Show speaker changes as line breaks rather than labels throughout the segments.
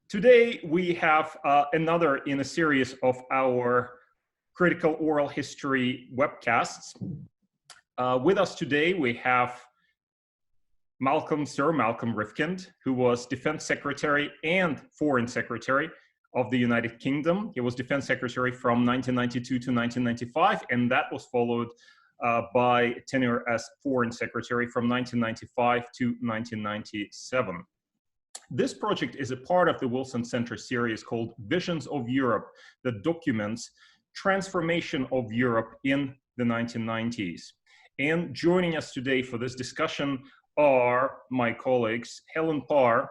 Today, we have another in a series of our critical oral history webcasts. With us today, we have Sir Malcolm Rifkind, who was Defense Secretary and Foreign Secretary of the United Kingdom. He was Defense Secretary from 1992 to 1995, and that was followed by a tenure as Foreign Secretary from 1995 to 1997. This project is a part of the Wilson Center series called Visions of Europe that documents transformation of Europe in the 1990s. And joining us today for this discussion are my colleagues, Helen Parr,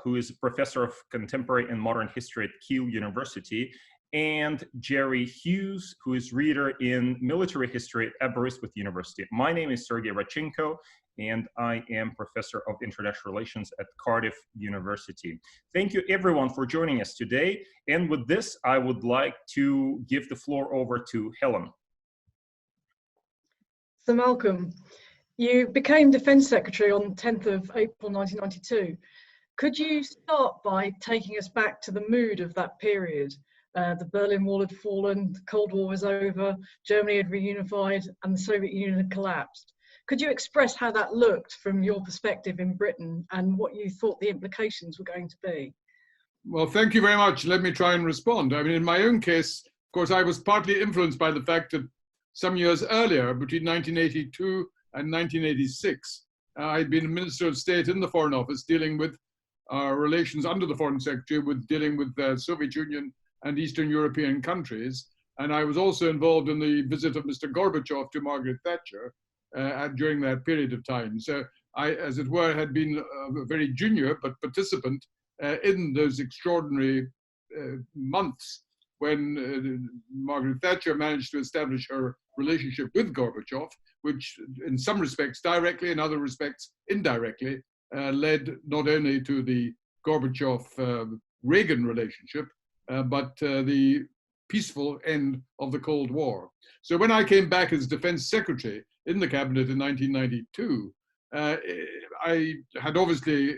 who is a professor of contemporary and modern history at Keele University, and Jerry Hughes, who is reader in military history at Aberystwyth University. My name is Sergey Radchenko, and I am Professor of International Relations at Cardiff University. Thank you everyone for joining us today. And with this, I would like to give the floor over to Helen.
So Malcolm, you became Defence Secretary on 10th of April 1992. Could you start by taking us back to the mood of that period? The Berlin Wall had fallen, the Cold War was over, Germany had reunified, and the Soviet Union had collapsed. Could you express how that looked from your perspective in Britain and what you thought the implications were going to be?
Well, thank you very much. Let me try and respond. I mean, in my own case, of course, I was partly influenced by the fact that some years earlier, between 1982 and 1986, I'd been Minister of State in the Foreign Office dealing with relations under the Foreign Secretary dealing with the Soviet Union and Eastern European countries. And I was also involved in the visit of Mr. Gorbachev to Margaret Thatcher during that period of time. So I, as it were, had been a very junior but participant in those extraordinary months when Margaret Thatcher managed to establish her relationship with Gorbachev, which in some respects directly, in other respects indirectly, led not only to the Gorbachev-Reagan relationship, but the peaceful end of the Cold War. So when I came back as Defense Secretary in the cabinet in 1992, I had obviously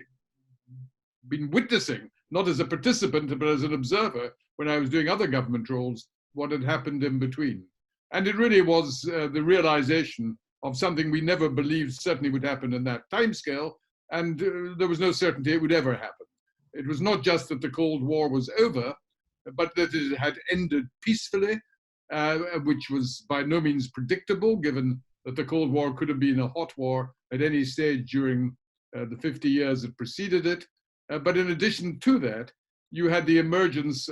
been witnessing, not as a participant, but as an observer, when I was doing other government roles, what had happened in between. And it really was the realization of something we never believed certainly would happen in that timescale, and there was no certainty it would ever happen. It was not just that the Cold War was over, but that it had ended peacefully, which was by no means predictable, given that the Cold War could have been a hot war at any stage during the 50 years that preceded it. But in addition to that, you had the emergence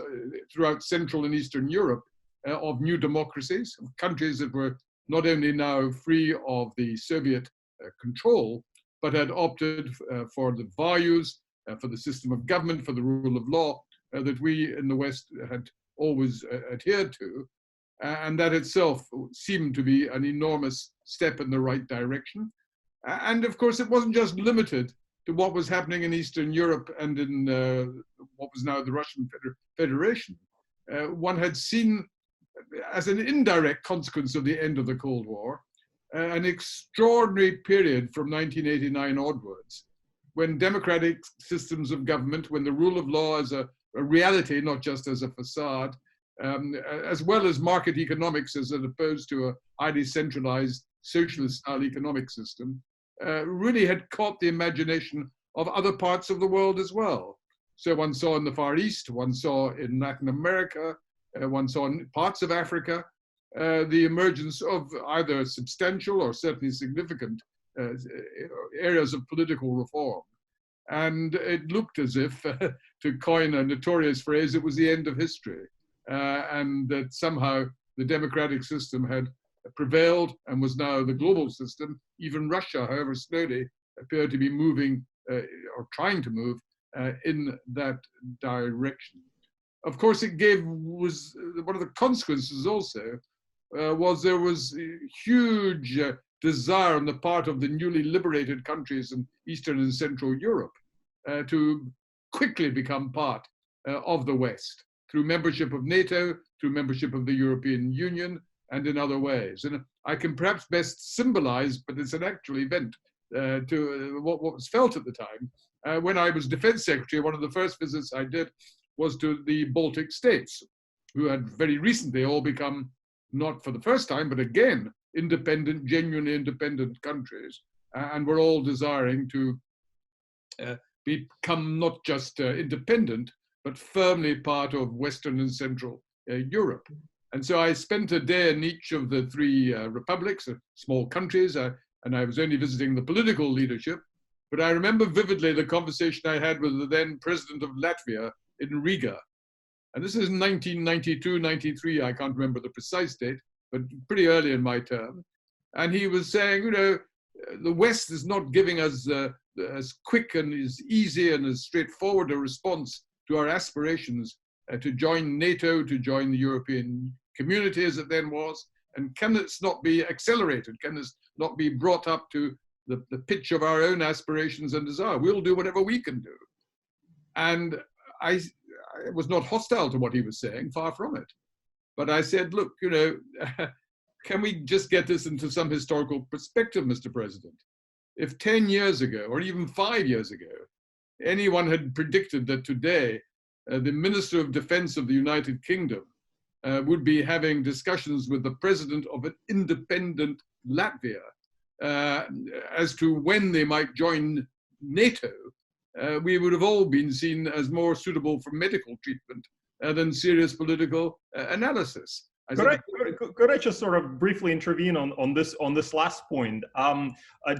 throughout Central and Eastern Europe of new democracies, of countries that were not only now free of the Soviet control, but had opted for the values, for the system of government, for the rule of law that we in the West had always adhered to. And that itself seemed to be an enormous step in the right direction. And of course, it wasn't just limited to what was happening in Eastern Europe and in what was now the Russian Federation. One had seen, as an indirect consequence of the end of the Cold War, an extraordinary period from 1989 onwards, when democratic systems of government, when the rule of law as a reality, not just as a facade, as well as market economics as opposed to a highly centralized socialist-style economic system, really had caught the imagination of other parts of the world as well. So one saw in the Far East, one saw in Latin America, one saw in parts of Africa, the emergence of either substantial or certainly significant areas of political reform. And it looked as if, to coin a notorious phrase, it was the end of history. And that somehow the democratic system had prevailed and was now the global system. Even Russia, however slowly, appeared to be moving or trying to move in that direction. Of course, was one of the consequences also was there was huge desire on the part of the newly liberated countries in Eastern and Central Europe to quickly become part of the West through membership of NATO, through membership of the European Union, and in other ways. And I can perhaps best symbolize, but it's an actual event, to what was felt at the time when I was Defense Secretary, one of the first visits I did was to the Baltic states, who had very recently all become, not for the first time, but again, independent, genuinely independent countries, and were all desiring to become not just independent, but firmly part of Western and Central Europe. And so I spent a day in each of the three republics, small countries, and I was only visiting the political leadership. But I remember vividly the conversation I had with the then president of Latvia in Riga. And this is 1992, 93, I can't remember the precise date, but pretty early in my term. And he was saying, you know, the West is not giving us as quick and as easy and as straightforward a response to our aspirations to join NATO, to join the European community as it then was. And can this not be accelerated? Can this not be brought up to the pitch of our own aspirations and desire? We'll do whatever we can do. And I was not hostile to what he was saying, far from it. But I said, look, you know, can we just get this into some historical perspective, Mr. President? If 10 years ago, or even 5 years ago, anyone had predicted that today the Minister of Defense of the United Kingdom would be having discussions with the president of an independent Latvia as to when they might join NATO, we would have all been seen as more suitable for medical treatment than serious political analysis.
Could I just sort of briefly intervene on this last point?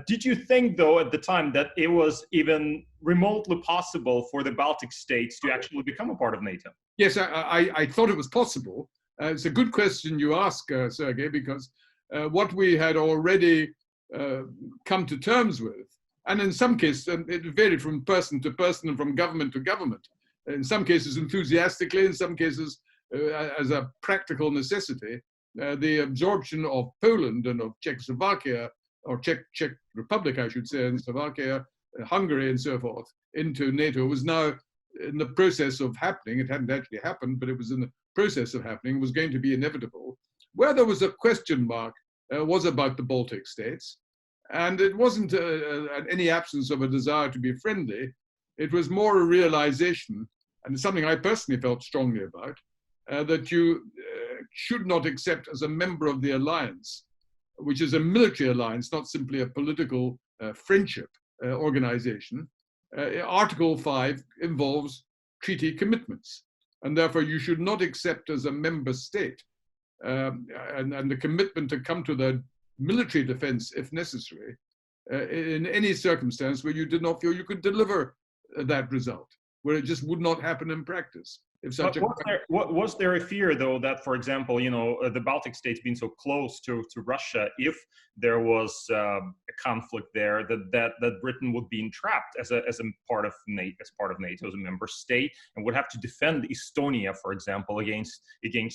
Did you think, though, at the time that it was even remotely possible for the Baltic states to actually become a part of NATO?
Yes, I thought it was possible. It's a good question you ask, Sergey, because what we had already come to terms with, and in some cases, it varied from person to person and from government to government. In some cases enthusiastically, in some cases as a practical necessity, the absorption of Poland and of Czechoslovakia, or Czech Republic, I should say, and Slovakia, Hungary and so forth, into NATO was now in the process of happening. It hadn't actually happened, but it was in the process of happening, was going to be inevitable. Where there was a question mark was about the Baltic states. And it wasn't any absence of a desire to be friendly. It was more a realization, and something I personally felt strongly about, that you should not accept as a member of the alliance, which is a military alliance, not simply a political friendship organization. Article 5 involves treaty commitments, and therefore you should not accept as a member state and the commitment to come to the military defense, if necessary, in any circumstance where you did not feel you could deliver that result, where it just would not happen in practice.
Was there a fear, though, that, for example, you know, the Baltic states being so close to Russia, if there was a conflict there, that Britain would be entrapped as a part of NATO, as a member state, and would have to defend Estonia, for example, against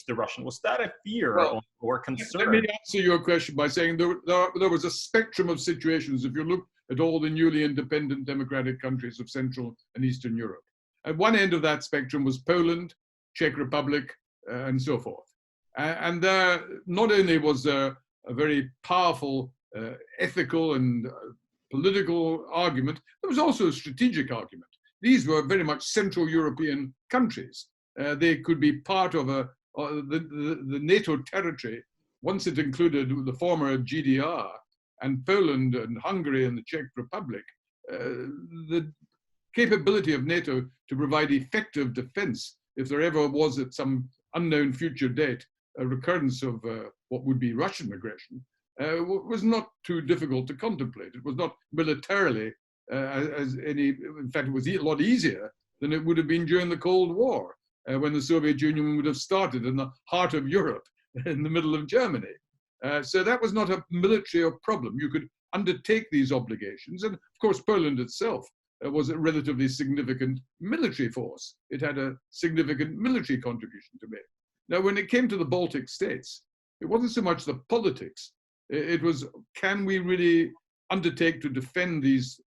the Russian? Was that a fear or concern?
Let me answer your question by saying there was a spectrum of situations. If you look at all the newly independent democratic countries of Central and Eastern Europe, at one end of that spectrum was Poland, Czech Republic, and so forth. And there not only was there a very powerful ethical and political argument, there was also a strategic argument. These were very much Central European countries. They could be part of the NATO territory once it included the former GDR and Poland and Hungary and the Czech Republic. The capability of NATO to provide effective defense, if there ever was at some unknown future date a recurrence of what would be Russian aggression, was not too difficult to contemplate. It was not militarily in fact, it was a lot easier than it would have been during the Cold War, when the Soviet Union would have started in the heart of Europe, in the middle of Germany. So that was not a military problem. You could undertake these obligations. And of course, Poland itself was a relatively significant military force. It had a significant military contribution to make. Now, when it came to the Baltic states, it wasn't so much the politics. It was, can we really undertake to defend these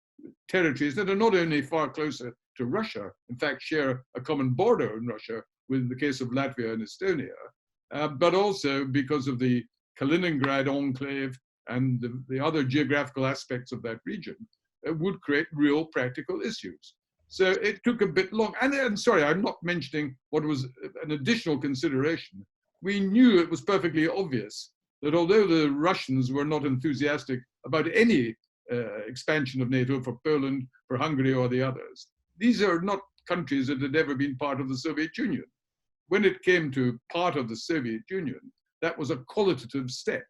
territories that are not only far closer to Russia, in fact, share a common border in Russia, with the case of Latvia and Estonia, but also because of the Kaliningrad enclave and the other geographical aspects of that region, would create real practical issues. So it took a bit long. And sorry, I'm not mentioning what was an additional consideration. We knew it was perfectly obvious that although the Russians were not enthusiastic about any expansion of NATO for Poland, for Hungary, or the others, these are not countries that had ever been part of the Soviet Union. When it came to part of the Soviet Union, that was a qualitative step.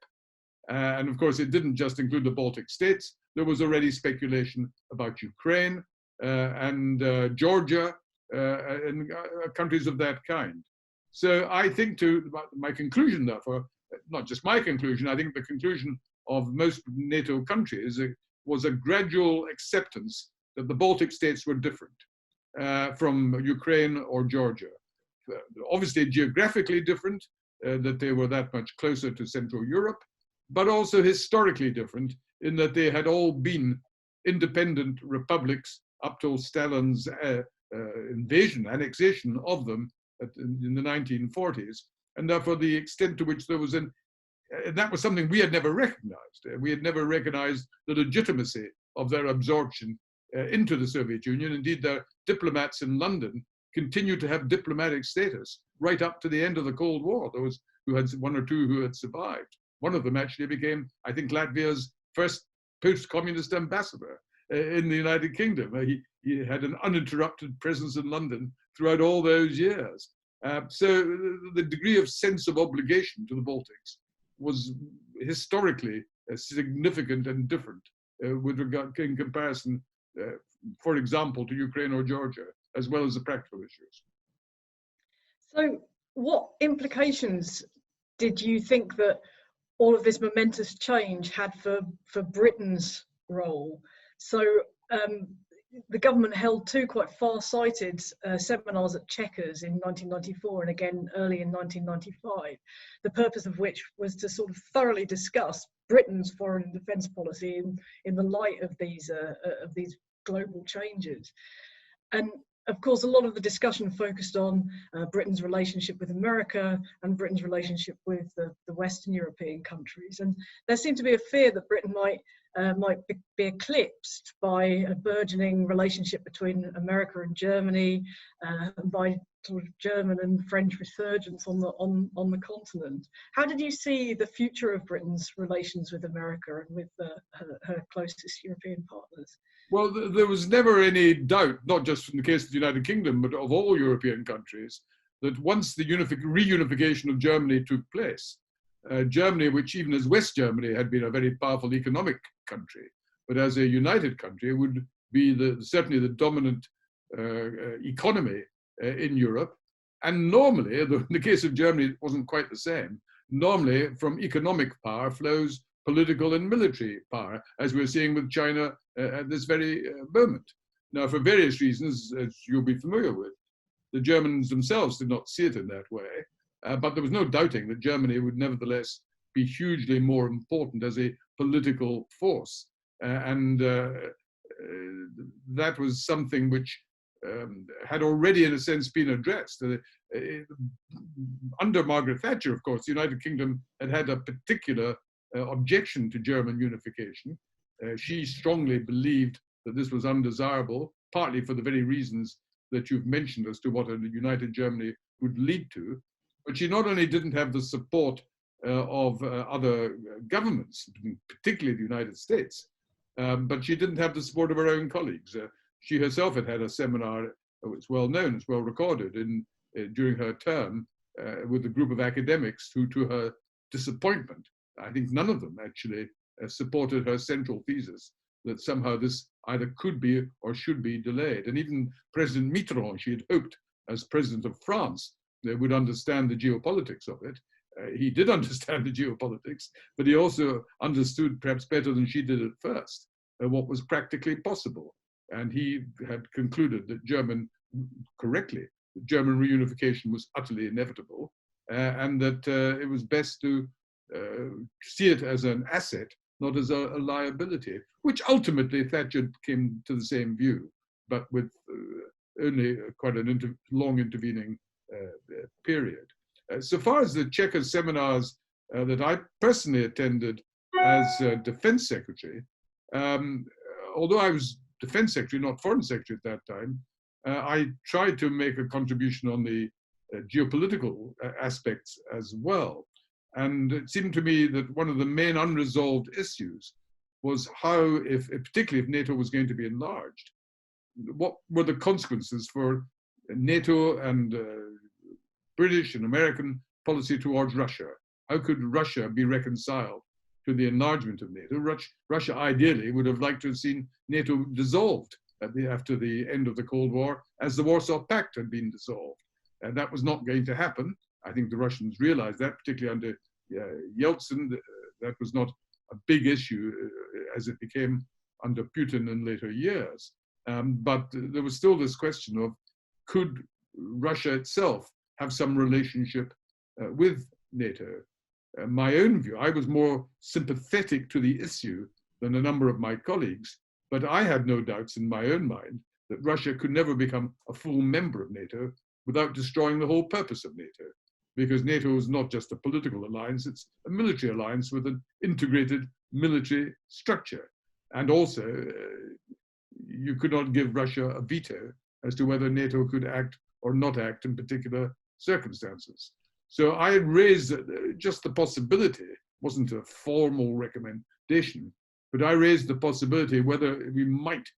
And of course, it didn't just include the Baltic states. There was already speculation about Ukraine and Georgia and countries of that kind. So I think my conclusion, therefore, not just my conclusion, I think the conclusion of most NATO countries was a gradual acceptance that the Baltic states were different from Ukraine or Georgia. Obviously geographically different, that they were that much closer to Central Europe, but also historically different in that they had all been independent republics up till Stalin's invasion, annexation of them in the 1940s. And therefore the extent to which there was that was something we had never recognized. We had never recognized the legitimacy of their absorption into the Soviet Union. Indeed, their diplomats in London continued to have diplomatic status right up to the end of the Cold War. There was one or two who had survived. One of them actually became, I think, Latvia's first post-communist ambassador in the United Kingdom. He had an uninterrupted presence in London throughout all those years. So the degree of sense of obligation to the Baltics was historically significant and different with regard in comparison, for example, to Ukraine or Georgia, as well as the practical issues.
So what implications did you think that all of this momentous change had for Britain's role? So the government held two quite far-sighted seminars at Chequers in 1994 and again early in 1995, the purpose of which was to sort of thoroughly discuss Britain's foreign and defence policy in the light of these global changes. And of course, a lot of the discussion focused on Britain's relationship with America and Britain's relationship with the Western European countries. And there seemed to be a fear that Britain might be eclipsed by a burgeoning relationship between America and Germany, and by sort of German and French resurgence on the continent. How did you see the future of Britain's relations with America and with her closest European partners?
Well, there was never any doubt, not just in the case of the United Kingdom, but of all European countries, that once the reunification of Germany took place, Germany, which even as West Germany had been a very powerful economic country, but as a united country would be certainly the dominant economy in Europe. And normally, in the case of Germany, it wasn't quite the same. Normally, from economic power flows political and military power, as we're seeing with China at this very moment. Now, for various reasons, as you'll be familiar with, the Germans themselves did not see it in that way, but there was no doubting that Germany would nevertheless be hugely more important as a political force. And that was something which had already, in a sense, been addressed. Under Margaret Thatcher, of course, the United Kingdom had a particular objection to German unification. She strongly believed that this was undesirable, partly for the very reasons that you've mentioned as to what a united Germany would lead to. But she not only didn't have the support of other governments, particularly the United States, but she didn't have the support of her own colleagues. She herself had a seminar, it's well known, it's well recorded, during her term with a group of academics who, to her disappointment, I think none of them actually supported her central thesis that somehow this either could be or should be delayed. And even President Mitterrand, she had hoped, as president of France, they would understand the geopolitics of it. He did understand the geopolitics, but he also understood, perhaps better than she did at first, what was practically possible. And he had concluded that German reunification was utterly inevitable, and that it was best to see it as an asset, not as a liability, which ultimately Thatcher came to the same view, but with only quite a long intervening period. So far as the Chequers seminars that I personally attended as defense secretary, although I was defense secretary, not foreign secretary at that time, I tried to make a contribution on the geopolitical aspects as well. And it seemed to me that one of the main unresolved issues was how, particularly if NATO was going to be enlarged, what were the consequences for NATO and British and American policy towards Russia? How could Russia be reconciled to the enlargement of NATO? Russia ideally would have liked to have seen NATO dissolved after the end of the Cold War, as the Warsaw Pact had been dissolved. And that was not going to happen. I think the Russians realized that, particularly under Yeltsin. That was not a big issue as it became under Putin in later years. But there was still this question of, could Russia itself have some relationship with NATO? My own view, I was more sympathetic to the issue than a number of my colleagues, but I had no doubts in my own mind that Russia could never become a full member of NATO without destroying the whole purpose of NATO. Because NATO is not just a political alliance, it's a military alliance with an integrated military structure. And also, you could not give Russia a veto as to whether NATO could act or not act in particular circumstances. So I raised just the possibility, wasn't a formal recommendation, but I raised the possibility whether we might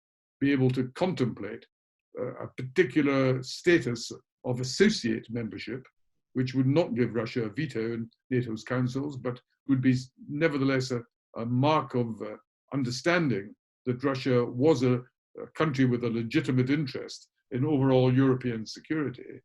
be able to contemplate a particular status of associate membership, which would not give Russia a veto in NATO's councils, but would be nevertheless a mark of understanding that Russia was a country with a legitimate interest in overall European security.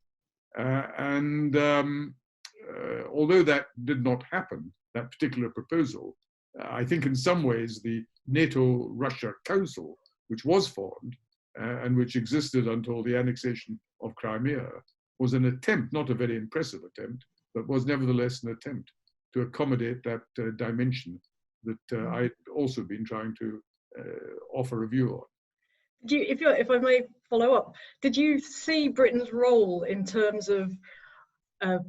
Although that did not happen, that particular proposal, I think in some ways the NATO-Russia Council, which was formed and which existed until the annexation of Crimea, was an attempt, not a very impressive attempt, but was nevertheless an attempt to accommodate that dimension that I'd also been trying to offer a view on.
If I may follow up, did you see Britain's role in terms of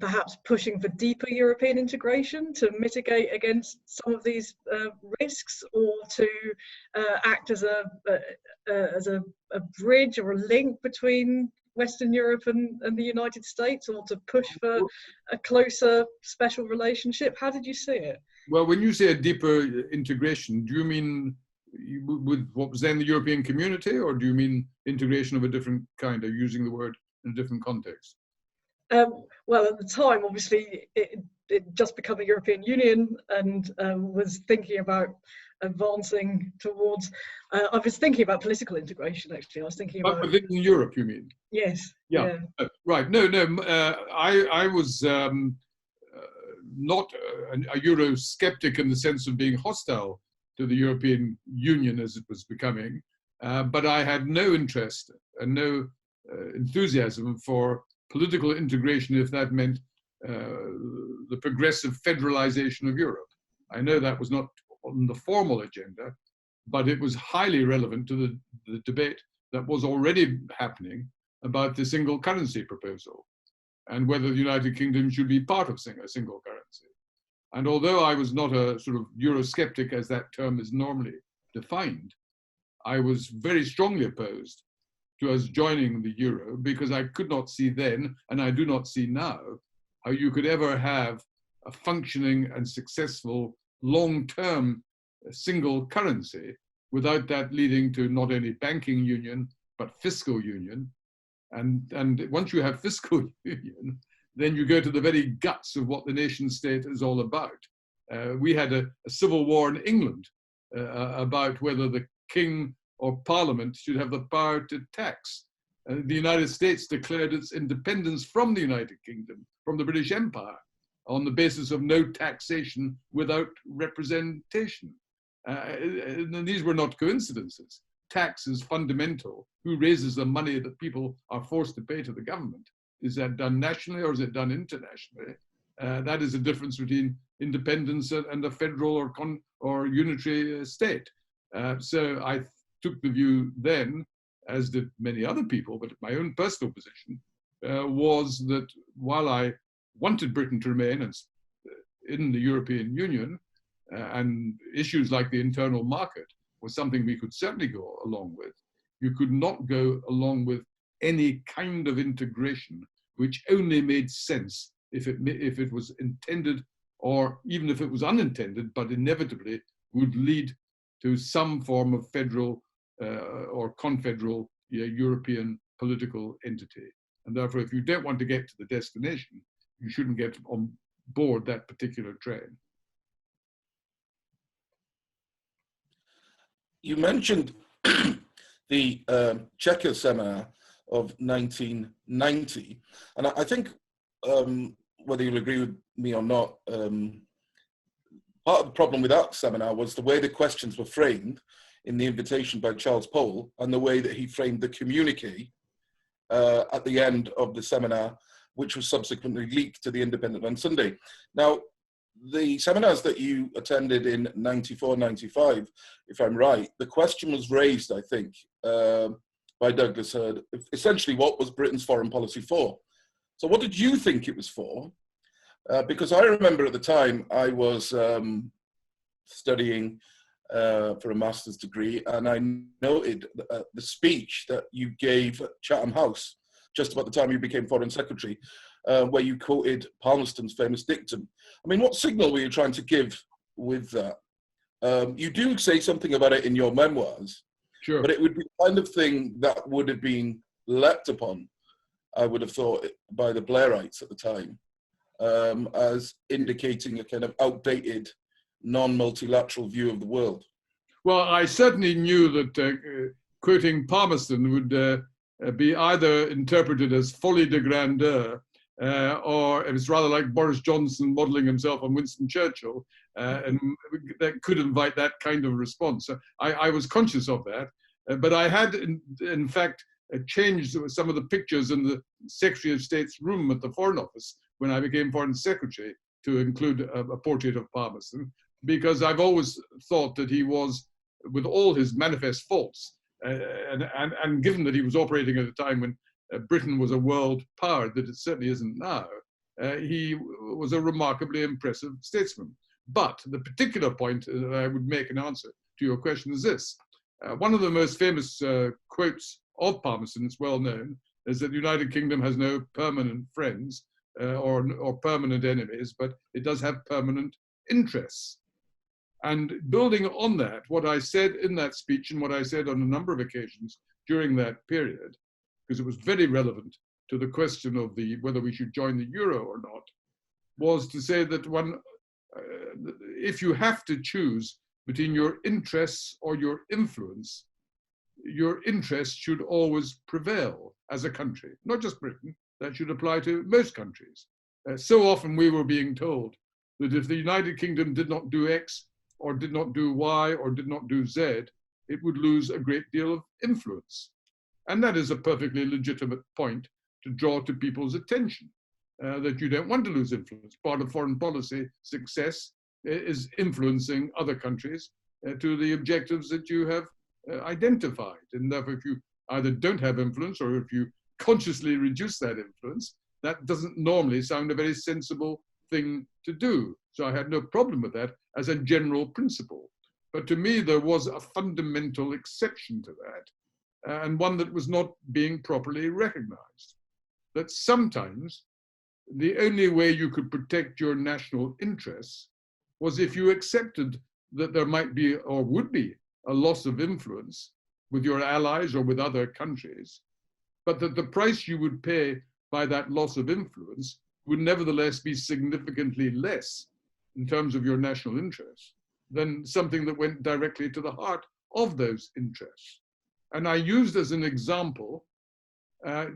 perhaps pushing for deeper European integration to mitigate against some of these risks, or to act as a bridge or a link between Western Europe and the United States, or to push for a closer special relationship? How did you see it?
Well, when you say a deeper integration, do you mean with what was then the European community, or do you mean integration of a different kind? Are you using the word in a different context?
Well, at the time, obviously, it just became the European Union, and was thinking about advancing towards. I was thinking about political integration. Actually, I was thinking about
within Europe. You mean?
Yes.
Yeah. Right. No. I was not a Eurosceptic in the sense of being hostile to the European Union as it was becoming, but I had no interest and no enthusiasm for political integration if that meant the progressive federalization of Europe. I know that was not on the formal agenda, but it was highly relevant to the debate that was already happening about the single currency proposal and whether the United Kingdom should be part of a single currency. And although I was not a sort of Eurosceptic as that term is normally defined, I was very strongly opposed to us joining the euro, because I could not see then, and I do not see now, how you could ever have a functioning and successful long-term single currency without that leading to not only banking union, but fiscal union. And once you have fiscal union, then you go to the very guts of what the nation state is all about. We had a civil war in England about whether the king or parliament should have the power to tax. The United States declared its independence from the United Kingdom, from the British Empire, on the basis of no taxation without representation. And these were not coincidences. Tax is fundamental. Who raises the money that people are forced to pay to the government? Is that done nationally or is it done internationally? That is the difference between independence and a federal or unitary state. So I took the view then, as did many other people, but my own personal position was that while I wanted Britain to remain in the European Union, and issues like the internal market was something we could certainly go along with, you could not go along with any kind of integration which only made sense if it was intended, or even if it was unintended, but inevitably would lead to some form of federal or confederal European political entity. And therefore, if you don't want to get to the destination, you shouldn't get on board that particular train.
You mentioned the Czechia seminar of 1990, and I think whether you'll agree with me or not, part of the problem with that seminar was the way the questions were framed in the invitation by Charles Pole and the way that he framed the communique at the end of the seminar, which was subsequently leaked to the Independent on Sunday. Now, the seminars that you attended in 94, 95, if I'm right, the question was raised, I think, by Douglas Hurd, essentially what was Britain's foreign policy for? So what did you think it was for? Because I remember at the time I was studying for a master's degree, and I noted the speech that you gave at Chatham House just about the time you became Foreign Secretary, where you quoted Palmerston's famous dictum. I mean, what signal were you trying to give with that? You do say something about it in your memoirs,
sure,
but it would be the kind of thing that would have been leapt upon, I would have thought, by the Blairites at the time, as indicating a kind of outdated, non-multilateral view of the world.
Well, I certainly knew that quoting Palmerston would be either interpreted as folie de grandeur, or it was rather like Boris Johnson modelling himself on Winston Churchill, and that could invite that kind of response. So I was conscious of that, but I had, in fact, changed some of the pictures in the Secretary of State's room at the Foreign Office when I became Foreign Secretary to include a portrait of Palmerston, because I've always thought that he was, with all his manifest faults, and given that he was operating at a time when Britain was a world power that it certainly isn't now, he was a remarkably impressive statesman. But the particular point that I would make in answer to your question is this. One of the most famous quotes of Palmerston, it's well known, is that the United Kingdom has no permanent friends or permanent enemies, but it does have permanent interests. And building on that, what I said in that speech and what I said on a number of occasions during that period, because it was very relevant to the question of whether we should join the euro or not, was to say that if you have to choose between your interests or your influence, your interests should always prevail as a country, not just Britain. That should apply to most countries. So often we were being told that if the United Kingdom did not do X, or did not do Y, or did not do Z, it would lose a great deal of influence. And that is a perfectly legitimate point to draw to people's attention, that you don't want to lose influence. Part of foreign policy success is influencing other countries to the objectives that you have identified. And therefore, if you either don't have influence, or if you consciously reduce that influence, that doesn't normally sound a very sensible thing to do. So I had no problem with that as a general principle. But to me, there was a fundamental exception to that, and one that was not being properly recognized. That sometimes the only way you could protect your national interests was if you accepted that there might be, or would be, a loss of influence with your allies or with other countries, but that the price you would pay by that loss of influence would nevertheless be significantly less in terms of your national interests than something that went directly to the heart of those interests. And I used as an example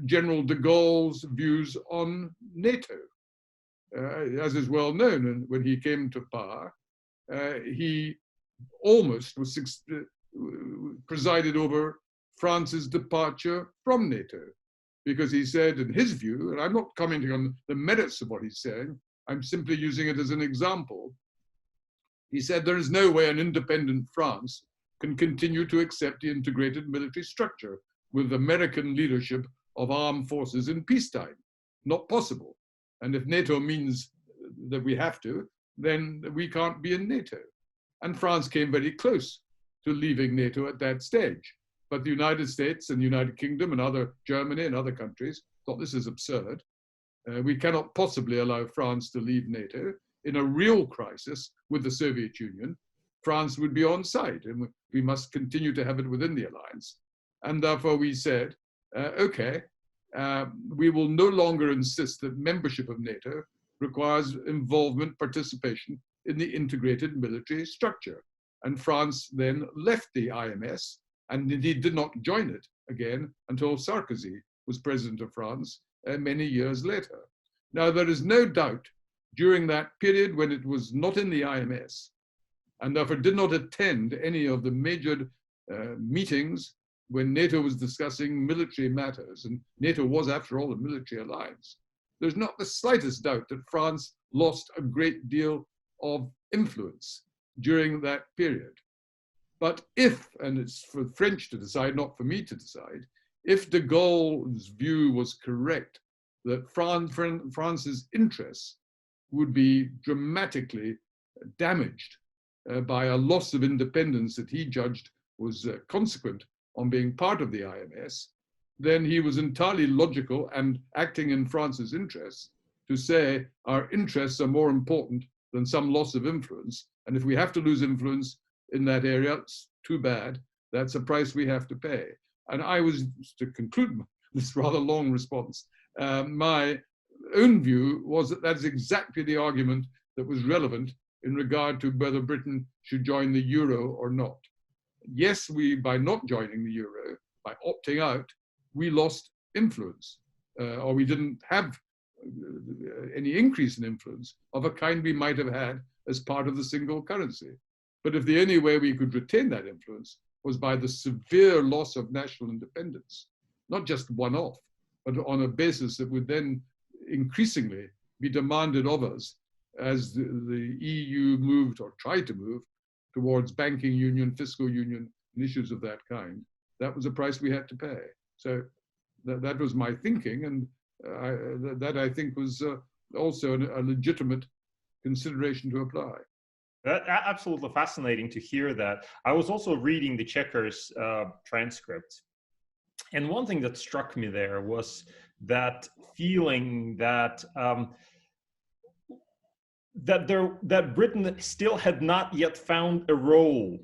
General de Gaulle's views on NATO. As is well known, and when he came to power, he almost presided over France's departure from NATO, because he said, in his view, and I'm not commenting on the merits of what he's saying, I'm simply using it as an example. He said there is no way an independent France can continue to accept the integrated military structure with American leadership of armed forces in peacetime. Not possible. And if NATO means that we have to, then we can't be in NATO. And France came very close to leaving NATO at that stage. But the United States and the United Kingdom and Germany and other countries thought this is absurd. We cannot possibly allow France to leave NATO. In a real crisis with the Soviet Union, France would be on side, and we must continue to have it within the alliance. And therefore we said, okay, we will no longer insist that membership of NATO requires involvement, participation in the integrated military structure. And France then left the IMS, and indeed did not join it again until Sarkozy was president of France many years later. Now, there is no doubt during that period when it was not in the IMS, and therefore did not attend any of the major meetings when NATO was discussing military matters, and NATO was, after all, a military alliance, there's not the slightest doubt that France lost a great deal of influence during that period. But if, and it's for the French to decide, not for me to decide, if de Gaulle's view was correct, that France's interests would be dramatically damaged by a loss of independence that he judged was consequent on being part of the IMS, then he was entirely logical and acting in France's interests to say our interests are more important than some loss of influence. And if we have to lose influence in that area, it's too bad. That's a price we have to pay. And I was, to conclude this rather long response, my own view was that that's exactly the argument that was relevant in regard to whether Britain should join the euro or not. Yes, by not joining the euro, by opting out, we lost influence, or we didn't have any increase in influence of a kind we might have had as part of the single currency. But if the only way we could retain that influence was by the severe loss of national independence, not just one-off, but on a basis that would then increasingly be demanded of us as the EU moved or tried to move towards banking union, fiscal union, and issues of that kind, that was a price we had to pay. So that was my thinking, and that I think was also a legitimate consideration to apply.
That's absolutely fascinating to hear that. I was also reading the Chequers transcript, and one thing that struck me there was that feeling that that Britain still had not yet found a role.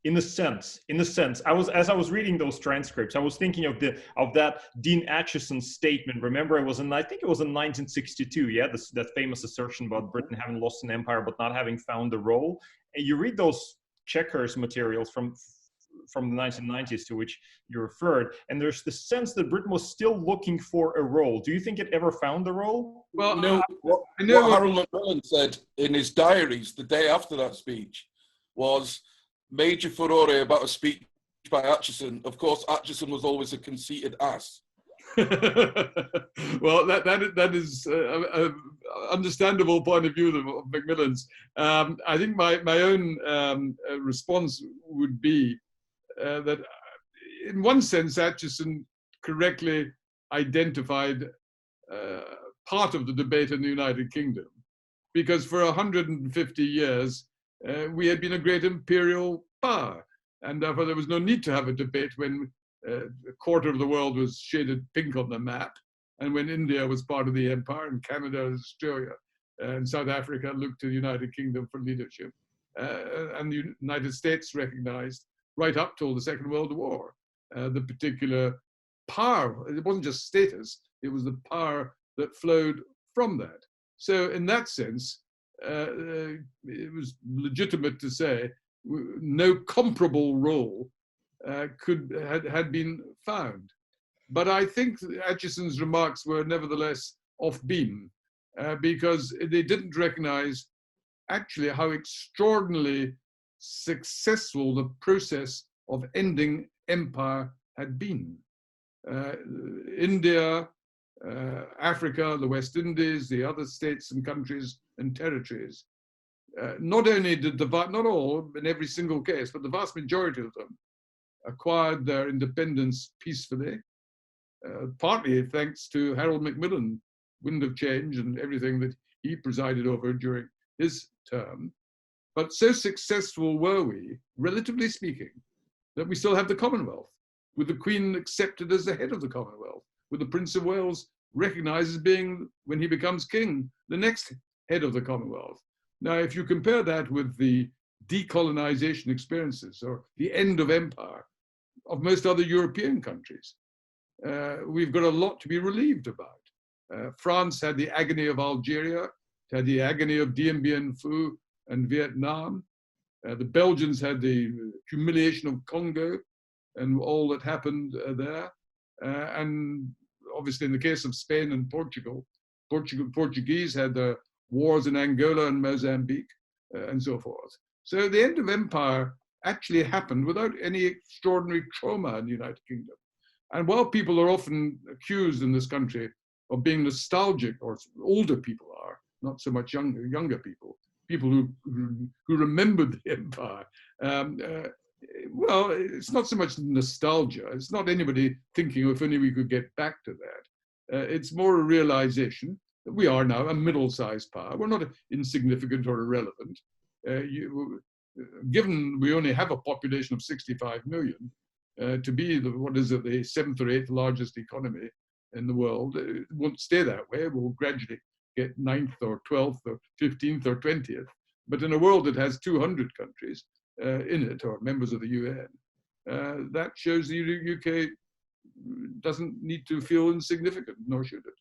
In a sense, as I was reading those transcripts, I was thinking of that Dean Acheson's statement. Remember, I think it was in 1962. Yeah, that famous assertion about Britain having lost an empire but not having found a role. And you read those Chequers materials from the 1990s to which you referred, and there's the sense that Britain was still looking for a role. Do you think it ever found a role?
Well, what Harold Macmillan said in his diaries the day after that speech was major furore about a speech by Acheson. Of course, Acheson was always a conceited ass.
Well, that is an understandable point of view of Macmillan's. I think my own response would be that in one sense, Acheson correctly identified part of the debate in the United Kingdom, because for 150 years, we had been a great imperial power, and therefore there was no need to have a debate when a quarter of the world was shaded pink on the map, and when India was part of the empire, and Canada, Australia, and South Africa looked to the United Kingdom for leadership. And the United States recognized, right up till the Second World War, the particular power. It wasn't just status, it was the power that flowed from that. So in that sense, it was legitimate to say no comparable role had been found. But I think Acheson's remarks were nevertheless off beam, because they didn't recognize actually how extraordinarily successful the process of ending empire had been. India, Africa, the West Indies, the other states and countries and territories, not only did not all, in every single case, but the vast majority of them acquired their independence peacefully, partly thanks to Harold Macmillan, wind of change and everything that he presided over during his term. But so successful were we, relatively speaking, that we still have the Commonwealth. with the Queen accepted as the head of the Commonwealth, with the Prince of Wales recognized as being, when he becomes king, the next head of the Commonwealth. Now, if you compare that with the decolonization experiences or the end of empire of most other European countries, we've got a lot to be relieved about. France had the agony of Algeria, it had the agony of Dien Bien Phu and Vietnam. The Belgians had the humiliation of Congo and all that happened there. And obviously in the case of Spain and Portuguese had the wars in Angola and Mozambique and so forth. So the end of empire actually happened without any extraordinary trauma in the United Kingdom. And while people are often accused in this country of being nostalgic, or older people are, not so much younger people, people who remembered the empire, well, it's not so much nostalgia. It's not anybody thinking, if only we could get back to that. It's more a realization that we are now a middle-sized power. We're not insignificant or irrelevant. Given we only have a population of 65 million, to be the 7th or 8th largest economy in the world, it won't stay that way. We'll gradually get 9th or 12th or 15th or 20th. But in a world that has 200 countries in it, or members of the UN, that shows the UK doesn't need to feel insignificant, nor should it.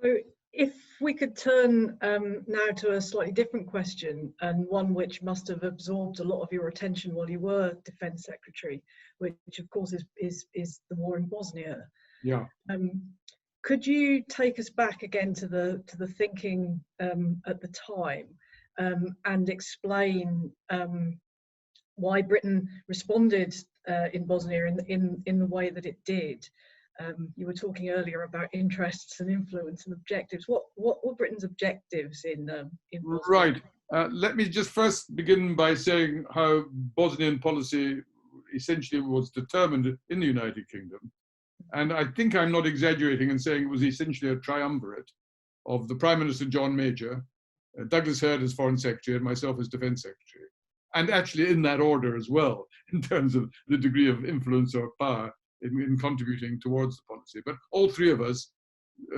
So if we could turn now to a slightly different question, and one which must have absorbed a lot of your attention while you were Defence Secretary, which of course is the war in Bosnia.
Yeah.
Could you take us back again to the thinking at the time, and explain why Britain responded in Bosnia in the way that it did? You were talking earlier about interests and influence and objectives. What were Britain's objectives in Bosnia?
Right. Let me just first begin by saying how Bosnian policy essentially was determined in the United Kingdom. And I think I'm not exaggerating in saying it was essentially a triumvirate of the Prime Minister, John Major, Douglas Hurd as Foreign Secretary, and myself as Defence Secretary. And actually in that order as well, in terms of the degree of influence or power in contributing towards the policy. But all three of us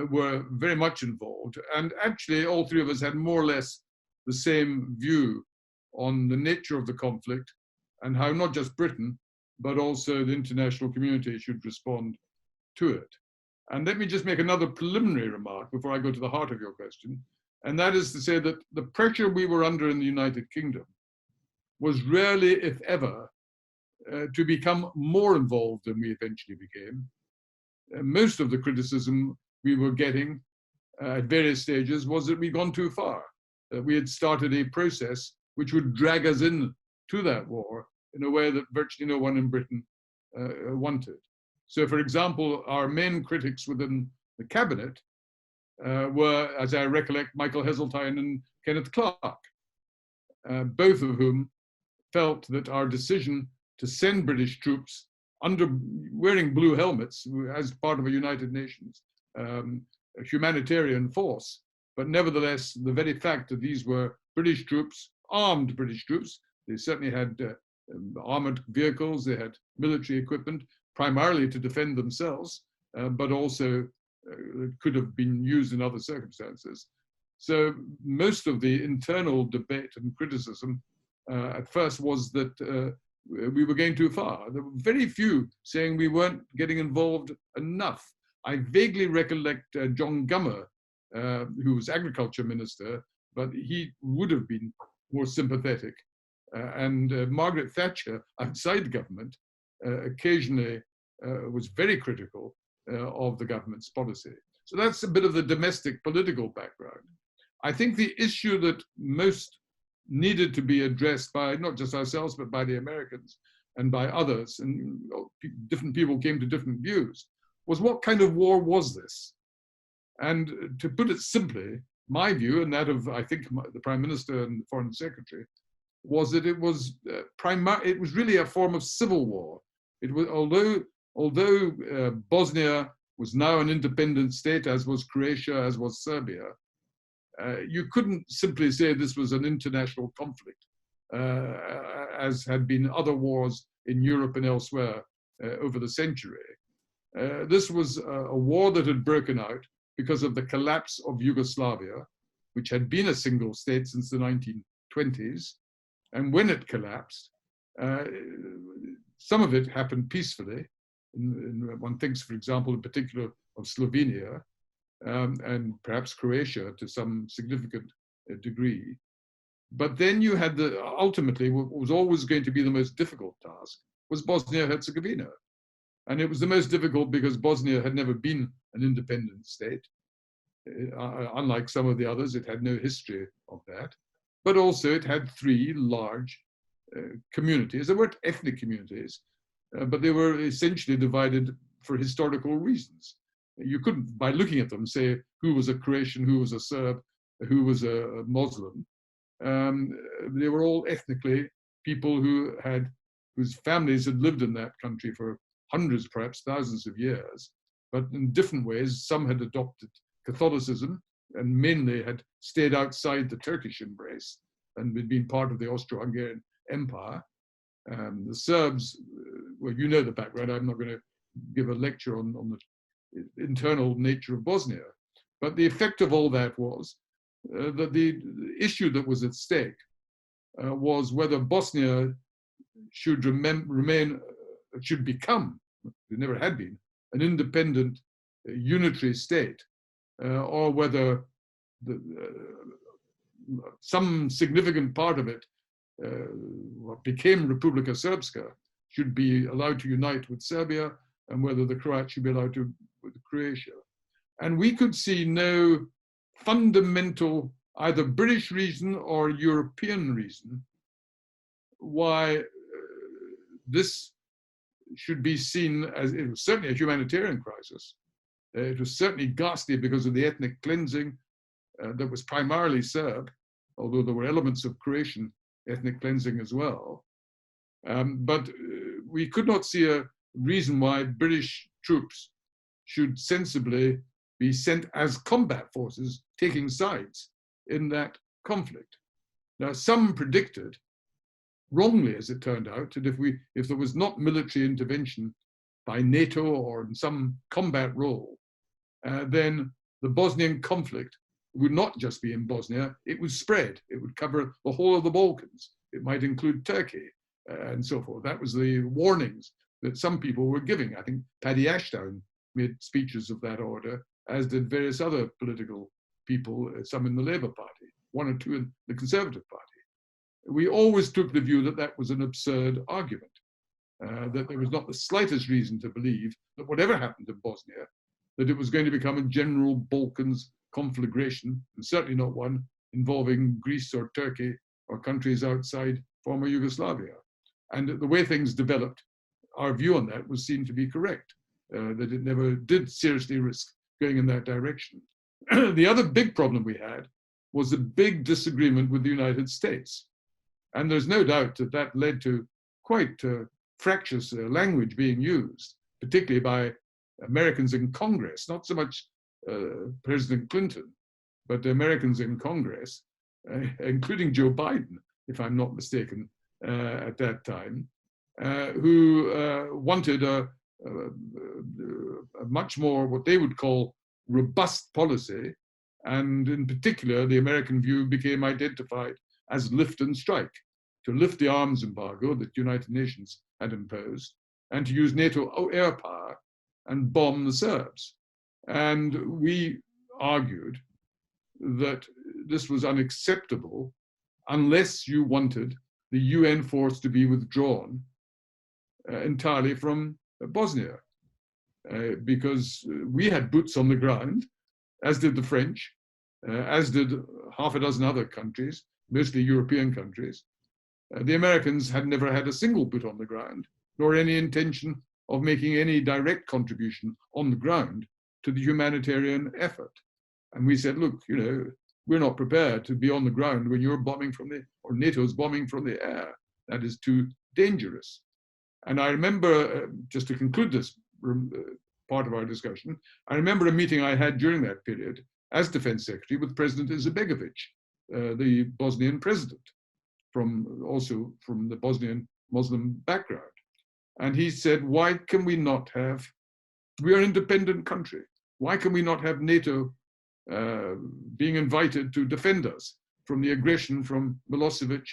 were very much involved. And actually all three of us had more or less the same view on the nature of the conflict and how not just Britain, but also the international community should respond to it. And let me just make another preliminary remark before I go to the heart of your question. And that is to say that the pressure we were under in the United Kingdom was rarely, if ever, to become more involved than we eventually became. Most of the criticism we were getting at various stages was that we'd gone too far, that we had started a process which would drag us in to that war in a way that virtually no one in Britain wanted. So, for example, our main critics within the cabinet were, as I recollect, Michael Heseltine and Kenneth Clarke, both of whom felt that our decision to send British troops wearing blue helmets as part of a United Nations a humanitarian force, but nevertheless, the very fact that these were British troops, armed British troops, they certainly had armored vehicles, they had military equipment, primarily to defend themselves, but also could have been used in other circumstances. So most of the internal debate and criticism at first was that we were going too far. There were very few saying we weren't getting involved enough. I vaguely recollect John Gummer, who was agriculture minister, but he would have been more sympathetic. And Margaret Thatcher, outside government, occasionally was very critical of the government's policy. So that's a bit of the domestic political background. I think the issue that most needed to be addressed by not just ourselves, but by the Americans and by others, and different people came to different views, was what kind of war was this? And to put it simply, my view, and that of, I think, the Prime Minister and the Foreign Secretary, was that it was it was really a form of civil war. It was, although Bosnia was now an independent state, as was Croatia, as was Serbia, you couldn't simply say this was an international conflict. as had been other wars in Europe and elsewhere over the century. This was a war that had broken out because of the collapse of Yugoslavia, which had been a single state since the 1920s. And when it collapsed, some of it happened peacefully. One thinks, for example, in particular of Slovenia and perhaps Croatia to some significant degree. But then you had ultimately, what was always going to be the most difficult task was Bosnia-Herzegovina. And it was the most difficult because Bosnia had never been an independent state. Unlike some of the others, it had no history of that. But also it had three large communities. They weren't ethnic communities, but they were essentially divided for historical reasons. You couldn't, by looking at them, say who was a Croatian, who was a Serb, who was a Muslim. They were all ethnically people whose families had lived in that country for hundreds, perhaps thousands of years, but in different ways. Some had adopted Catholicism and mainly had stayed outside the Turkish embrace and had been part of the Austro-Hungarian Empire. The Serbs, well, you know the background. I'm not going to give a lecture on the internal nature of Bosnia, but the effect of all that was that the issue that was at stake was whether Bosnia should become, it never had been, an independent unitary state, or whether some significant part of it, what became Republika Srpska, should be allowed to unite with Serbia, and whether the Croats should be allowed to with Croatia. And we could see no fundamental, either British reason or European reason, why this should be seen as, it was certainly a humanitarian crisis. It was certainly ghastly because of the ethnic cleansing that was primarily Serb, although there were elements of Croatian ethnic cleansing as well. But we could not see a reason why British troops should sensibly be sent as combat forces, taking sides in that conflict. Now, some predicted, wrongly as it turned out, that if there was not military intervention by NATO or in some combat role, then the Bosnian conflict would not just be in Bosnia, it would spread. It would cover the whole of the Balkans. It might include Turkey and so forth. That was the warnings that some people were giving. I think Paddy Ashdown made speeches of that order, as did various other political people, some in the Labour Party, one or two in the Conservative Party. We always took the view that that was an absurd argument, that there was not the slightest reason to believe that whatever happened in Bosnia, that it was going to become a general Balkans conflagration, and certainly not one involving Greece or Turkey or countries outside former Yugoslavia. And the way things developed, our view on that was seen to be correct, that it never did seriously risk going in that direction. The other big problem we had was a big disagreement with the United States. And there's no doubt that that led to quite fractious language being used, particularly by Americans in Congress, not so much President Clinton, but the Americans in Congress, including Joe Biden, if I'm not mistaken, at that time, who wanted a much more what they would call robust policy. And in particular, the American view became identified as lift and strike, to lift the arms embargo that the United Nations had imposed, and to use NATO air power and bomb the Serbs. And we argued that this was unacceptable unless you wanted the UN force to be withdrawn entirely from Bosnia, because we had boots on the ground, as did the French, as did half a dozen other countries, mostly European countries. The Americans had never had a single boot on the ground, nor any intention of making any direct contribution on the ground to the humanitarian effort. And we said, look, you know, we're not prepared to be on the ground when you're bombing from or NATO's bombing from the air. That is too dangerous. And I remember, just to conclude this part of our discussion, I remember a meeting I had during that period as Defense Secretary with President Izetbegovic, the Bosnian president, also from the Bosnian Muslim background. And he said, why can we not have, we're an independent country. Why can we not have NATO being invited to defend us from the aggression from Milosevic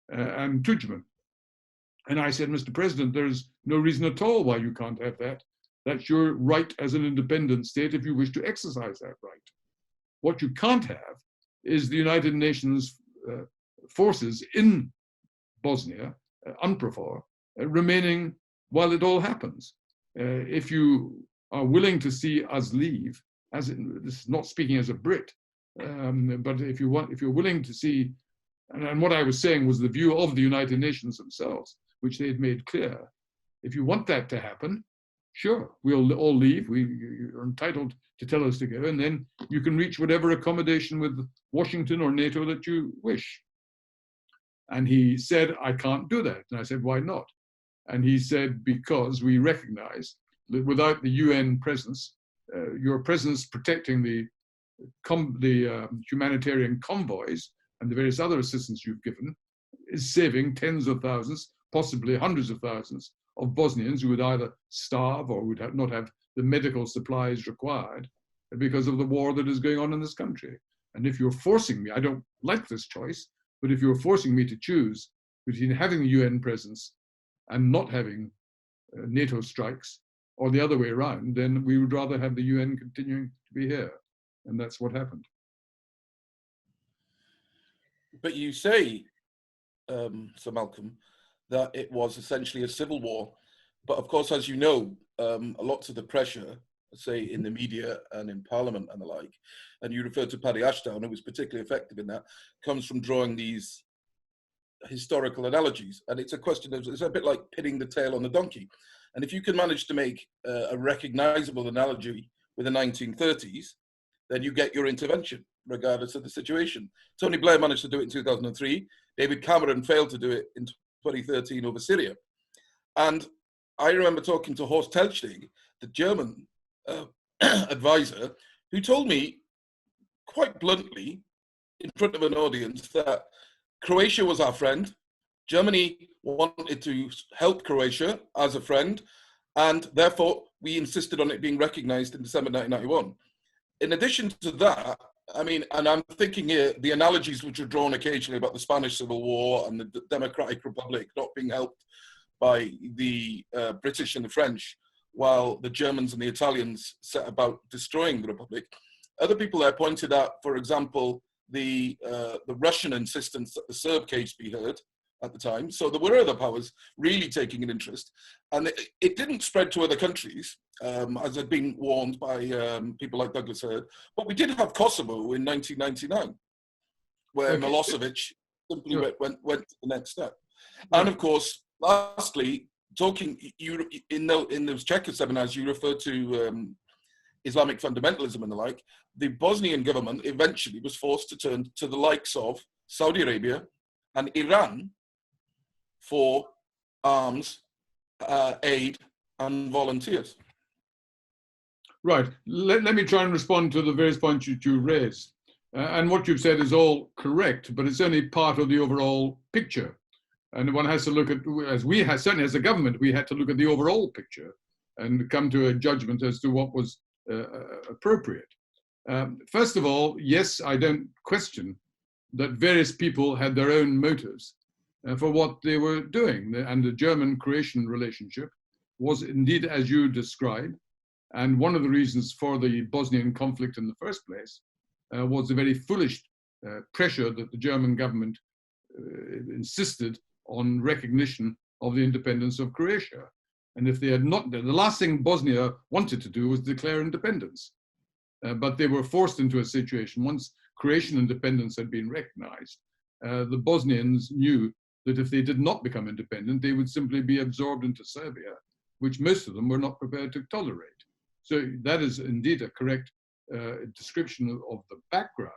and Tudjman? And I said, Mr. President, there's no reason at all why you can't have that. That's your right as an independent state if you wish to exercise that right. What you can't have is the United Nations forces in Bosnia, UNPROFOR, remaining while it all happens. If you are willing to see us leave, this is not speaking as a Brit, but if you're willing to see, and what I was saying was the view of the United Nations themselves, which they had made clear. If you want that to happen, sure, we'll all leave. You're entitled to tell us to go, and then you can reach whatever accommodation with Washington or NATO that you wish. And he said, I can't do that. And I said, why not? And he said, because we recognize that without the UN presence, your presence protecting the humanitarian convoys and the various other assistance you've given is saving tens of thousands, possibly hundreds of thousands of Bosnians who would either starve or would not have the medical supplies required because of the war that is going on in this country. And if you're forcing me, I don't like this choice, but if you're forcing me to choose between having the UN presence and not having NATO strikes, or the other way around, then we would rather have the UN continuing to be here. And that's what happened.
But you say, Sir Malcolm, that it was essentially a civil war. But of course, as you know, lots of the pressure, say in the media and in Parliament and the like, and you referred to Paddy Ashdown, who was particularly effective in that, comes from drawing these historical analogies. And it's a question of, it's a bit like pinning the tail on the donkey. And if you can manage to make a recognizable analogy with the 1930s, then you get your intervention, regardless of the situation. Tony Blair managed to do it in 2003. David Cameron failed to do it in 2013 over Syria. And I remember talking to Horst Telchtig, the German advisor, who told me quite bluntly in front of an audience that Croatia was our friend. Germany wanted to help Croatia as a friend, and therefore we insisted on it being recognized in December 1991. In addition to that, I mean, and I'm thinking here, the analogies which are drawn occasionally about the Spanish Civil War and the Democratic Republic not being helped by the British and the French, while the Germans and the Italians set about destroying the Republic. Other people there pointed out, for example, the Russian insistence that the Serb case be heard at the time. So there were other powers really taking an interest. And it didn't spread to other countries, as had been warned by people like Douglas Hurd. But we did have Kosovo in 1999, where Milosevic simply went to the next step. And of course, lastly, talking in those Chequers seminars, you referred to Islamic fundamentalism and the like. The Bosnian government eventually was forced to turn to the likes of Saudi Arabia and Iran for arms, aid, and volunteers.
Right. Let me try and respond to the various points you raised. And what you've said is all correct, but it's only part of the overall picture. And one has to look at, as we have, certainly as a government, we had to look at the overall picture and come to a judgment as to what was appropriate. First of all, yes, I don't question that various people had their own motives for what they were doing. And the German-Croatian relationship was indeed, as you describe, and one of the reasons for the Bosnian conflict in the first place was the very foolish pressure that the German government insisted on recognition of the independence of Croatia. And if they had not, the last thing Bosnia wanted to do was declare independence. But they were forced into a situation, once Croatian independence had been recognized, the Bosnians knew that if they did not become independent, they would simply be absorbed into Serbia, which most of them were not prepared to tolerate. So that is indeed a correct description of the background.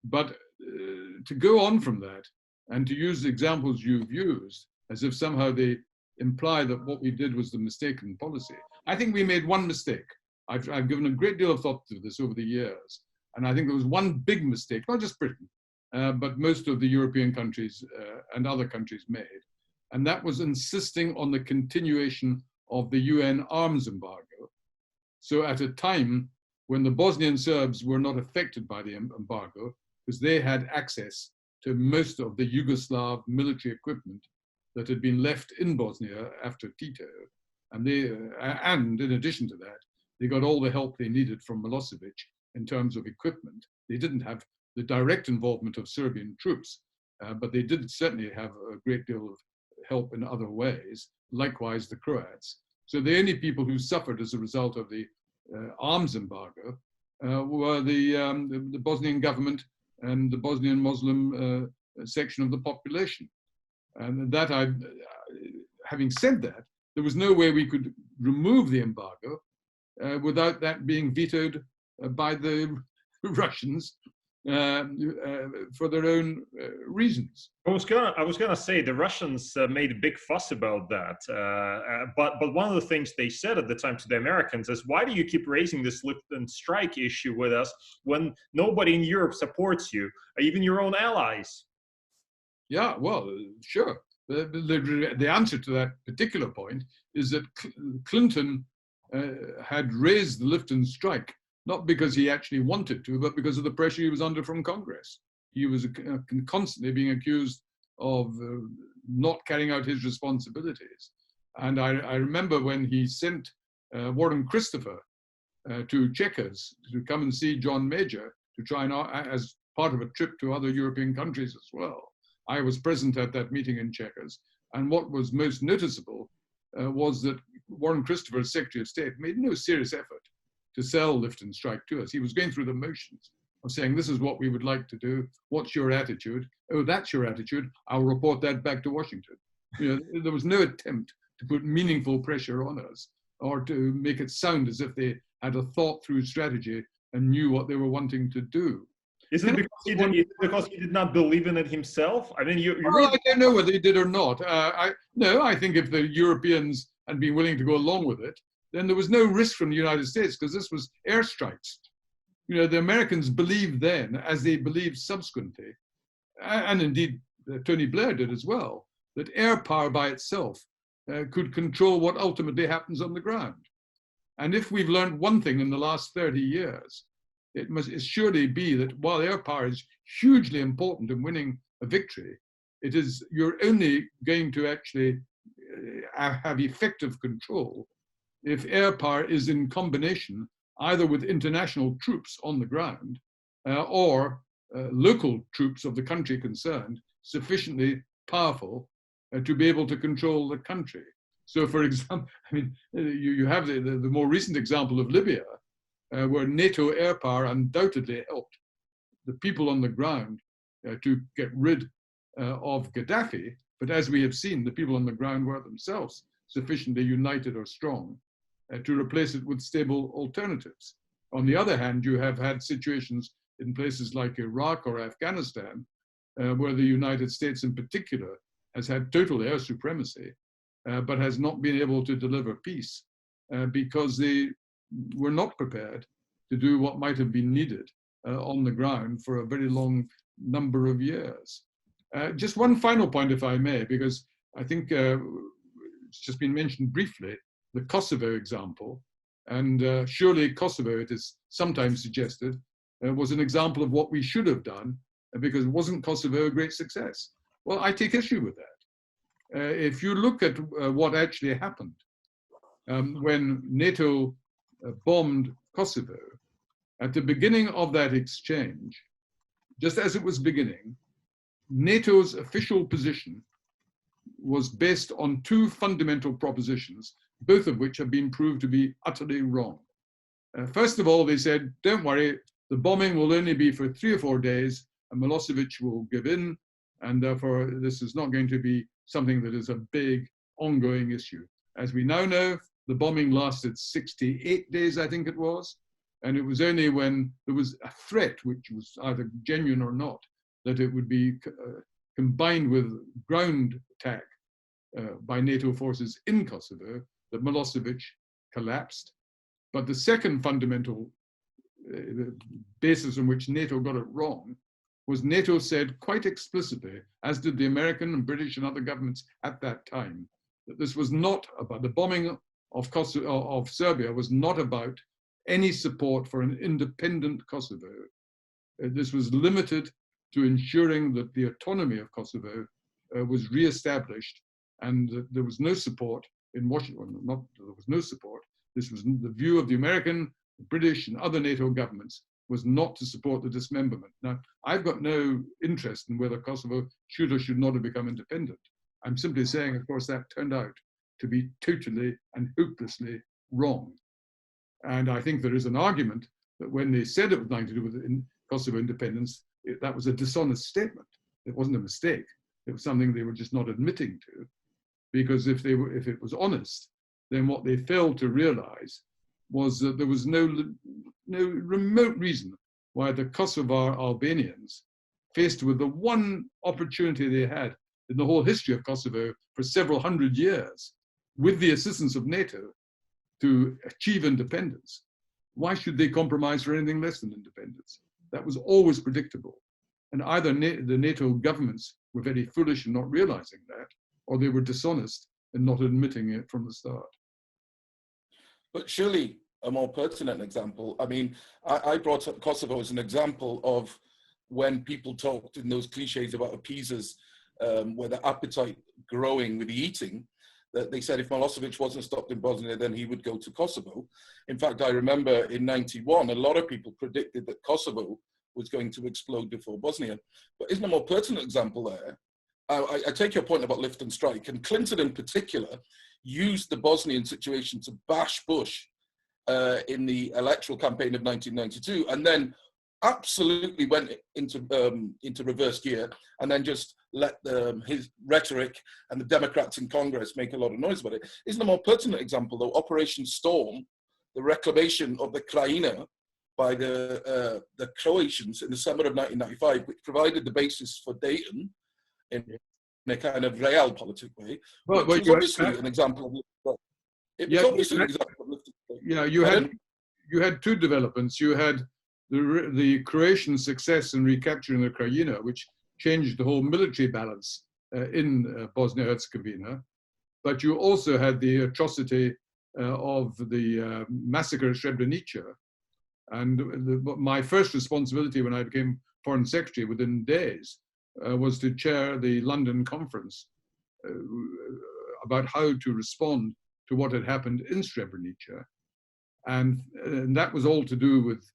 But to go on from that and to use the examples you've used as if somehow they imply that what we did was the mistaken policy. I think we made one mistake. I've given a great deal of thought to this over the years. And I think there was one big mistake, not just Britain, but most of the European countries and other countries made. And that was insisting on the continuation of the UN arms embargo. So at a time when the Bosnian Serbs were not affected by the embargo, because they had access to most of the Yugoslav military equipment that had been left in Bosnia after Tito. And in addition to that, they got all the help they needed from Milosevic in terms of equipment. They didn't have the direct involvement of Serbian troops, but they did certainly have a great deal of help in other ways, likewise the Croats. So the only people who suffered as a result of the arms embargo were the Bosnian government and the Bosnian Muslim section of the population. And that having said that, there was no way we could remove the embargo without that being vetoed by the Russians for their own reasons.
I was gonna say the Russians made a big fuss about that, but one of the things they said at the time to the Americans is, why do you keep raising this lift and strike issue with us when nobody in Europe supports you, even your own allies?
Yeah, well, sure. The answer to that particular point is that Clinton had raised the lift and strike, not because he actually wanted to, but because of the pressure he was under from Congress. He was constantly being accused of not carrying out his responsibilities. And I remember when he sent Warren Christopher to Chequers to come and see John Major to try and, as part of a trip to other European countries as well. I was present at that meeting in Chequers. And what was most noticeable was that Warren Christopher, as Secretary of State, made no serious effort to sell lift and strike to us. He was going through the motions of saying, this is what we would like to do. What's your attitude? Oh, that's your attitude. I'll report that back to Washington. You know, there was no attempt to put meaningful pressure on us or to make it sound as if they had a thought through strategy and knew what they were wanting to do.
Is it because he did not believe in it himself? I mean,
well, I don't know whether he did or not. No, I think if the Europeans had been willing to go along with it, then there was no risk from the United States, because this was airstrikes. You know, the Americans believed then, as they believed subsequently, and indeed Tony Blair did as well, that air power by itself could control what ultimately happens on the ground. And if we've learned one thing in the last 30 years, it must surely be that while air power is hugely important in winning a victory, you're only going to actually have effective control if air power is in combination either with international troops on the ground or local troops of the country concerned sufficiently powerful to be able to control the country. So, for example, I mean, you have the more recent example of Libya, where NATO air power undoubtedly helped the people on the ground to get rid of Gaddafi. But as we have seen, the people on the ground were themselves sufficiently united or strong to replace it with stable alternatives. On the other hand, you have had situations in places like Iraq or Afghanistan, where the United States in particular has had total air supremacy, but has not been able to deliver peace because they were not prepared to do what might have been needed on the ground for a very long number of years. Just one final point, if I may, because I think it's just been mentioned briefly, the Kosovo example, and surely Kosovo, it is sometimes suggested, was an example of what we should have done, because wasn't Kosovo a great success? Well, I take issue with that. If you look at what actually happened when NATO bombed Kosovo, at the beginning of that exchange, just as it was beginning, NATO's official position was based on two fundamental propositions, both of which have been proved to be utterly wrong. First of all, they said, don't worry, the bombing will only be for 3 or 4 days, and Milosevic will give in, and therefore this is not going to be something that is a big ongoing issue. As we now know, the bombing lasted 68 days, I think it was, and it was only when there was a threat, which was either genuine or not, that it would be combined with ground attack by NATO forces in Kosovo that Milosevic collapsed. But the second fundamental basis on which NATO got it wrong was NATO said quite explicitly, as did the American and British and other governments at that time, that this was not about the bombing of Serbia was not about any support for an independent Kosovo. This was limited to ensuring that the autonomy of Kosovo was re-established, and that there was no support in Washington. Not that there was no support. This was the view of the American, British, and other NATO governments, was not to support the dismemberment. Now, I've got no interest in whether Kosovo should or should not have become independent. I'm simply saying, of course, that turned out to be totally and hopelessly wrong. And I think there is an argument that when they said it was nothing to do with Kosovo independence, that was a dishonest statement. It wasn't a mistake. It was something they were just not admitting to. Because if it was honest, then what they failed to realize was that there was no remote reason why the Kosovar Albanians, faced with the one opportunity they had in the whole history of Kosovo for several hundred years, with the assistance of NATO, to achieve independence, why should they compromise for anything less than independence? That was always predictable. And either the NATO governments were very foolish in not realizing that, or they were dishonest in not admitting it from the start.
But surely a more pertinent example, I mean, I brought up Kosovo as an example of when people talked in those cliches about appeasers, where the appetite growing with the eating, that they said if Milosevic wasn't stopped in Bosnia, then he would go to Kosovo. In fact, I remember in '91, a lot of people predicted that Kosovo was going to explode before Bosnia. But isn't a more pertinent example there? I take your point about lift and strike, and Clinton in particular used the Bosnian situation to bash Bush in the electoral campaign of 1992, and then absolutely went into reverse gear, and then just let his rhetoric and the Democrats in Congress make a lot of noise about it. Isn't a more pertinent example, though, Operation Storm, the reclamation of the Krajina by the Croatians in the summer of 1995, which provided the basis for Dayton in a kind of realpolitik way, which was obviously an example of
Yeah, you had two developments. You had the Croatian success in recapturing the Krajina, which changed the whole military balance in Bosnia-Herzegovina. But you also had the atrocity of the massacre at Srebrenica. And my first responsibility when I became Foreign Secretary within days was to chair the London conference about how to respond to what had happened in Srebrenica. And that was all to do with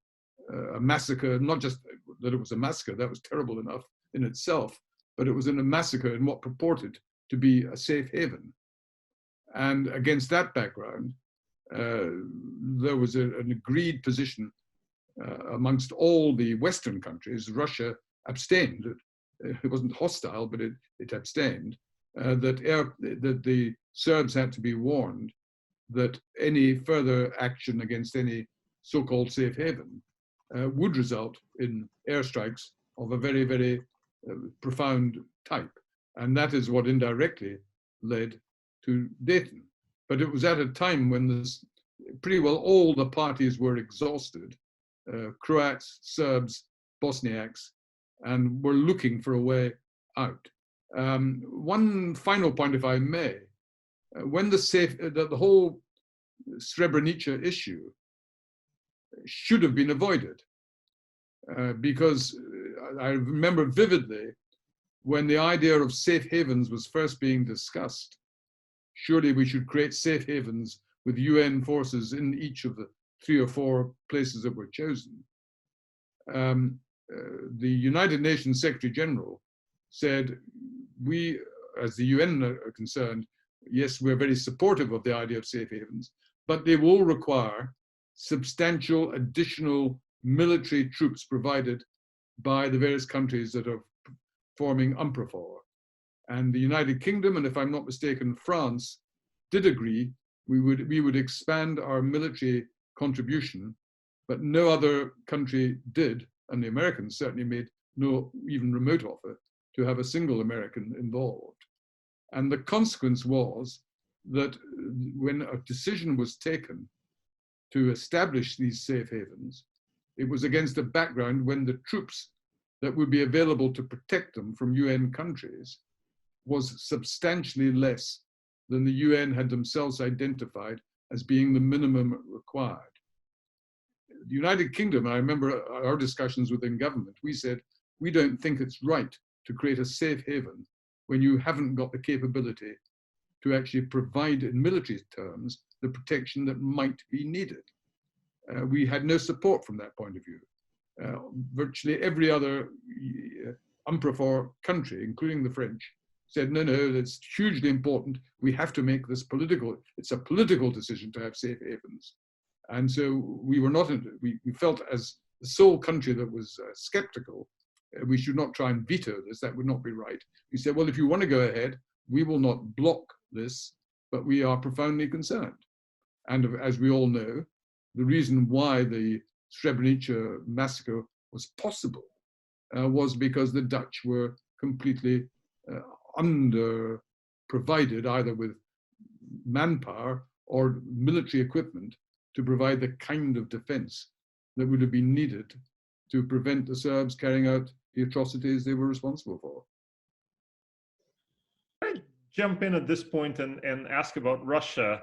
a massacre, not just that it was a massacre, that was terrible enough in itself, but it was in a massacre in what purported to be a safe haven. And against that background, there was an agreed position amongst all the Western countries. Russia abstained. It wasn't hostile, but it abstained, that the Serbs had to be warned that any further action against any so-called safe haven would result in airstrikes of a very, very profound type. And that is what indirectly led to Dayton. But it was at a time when pretty well all the parties were exhausted, Croats, Serbs, Bosniaks, and were looking for a way out. One final point, if I may, when the whole Srebrenica issue should have been avoided, because I remember vividly when the idea of safe havens was first being discussed. Surely we should create safe havens with UN forces in each of the 3 or 4 places that were chosen. The United Nations Secretary General said, we, as the UN are concerned, yes, we're very supportive of the idea of safe havens, but they will require substantial additional military troops provided by the various countries that are forming UNPROFOR. And the United Kingdom, and if I'm not mistaken, France, did agree we would expand our military contribution, but no other country did, and the Americans certainly made no even remote offer to have a single American involved. And the consequence was that when a decision was taken to establish these safe havens, it was against a background when the troops that would be available to protect them from UN countries was substantially less than the UN had themselves identified as being the minimum required. The United Kingdom, I remember our discussions within government, we said, we don't think it's right to create a safe haven when you haven't got the capability to actually provide in military terms the protection that might be needed. We had no support from that point of view. Virtually every other UNPROFOR country, including the French, said, no, no, that's hugely important. We have to make this political. It's a political decision to have safe havens. And so we were not, we felt as the sole country that was skeptical, we should not try and veto this. That would not be right. We said, well, if you want to go ahead, we will not block this, but we are profoundly concerned. And as we all know, the reason why the Srebrenica massacre was possible was because the Dutch were completely under-provided, either with manpower or military equipment, to provide the kind of defense that would have been needed to prevent the Serbs carrying out the atrocities they were responsible for.
I jump in at this point and ask about Russia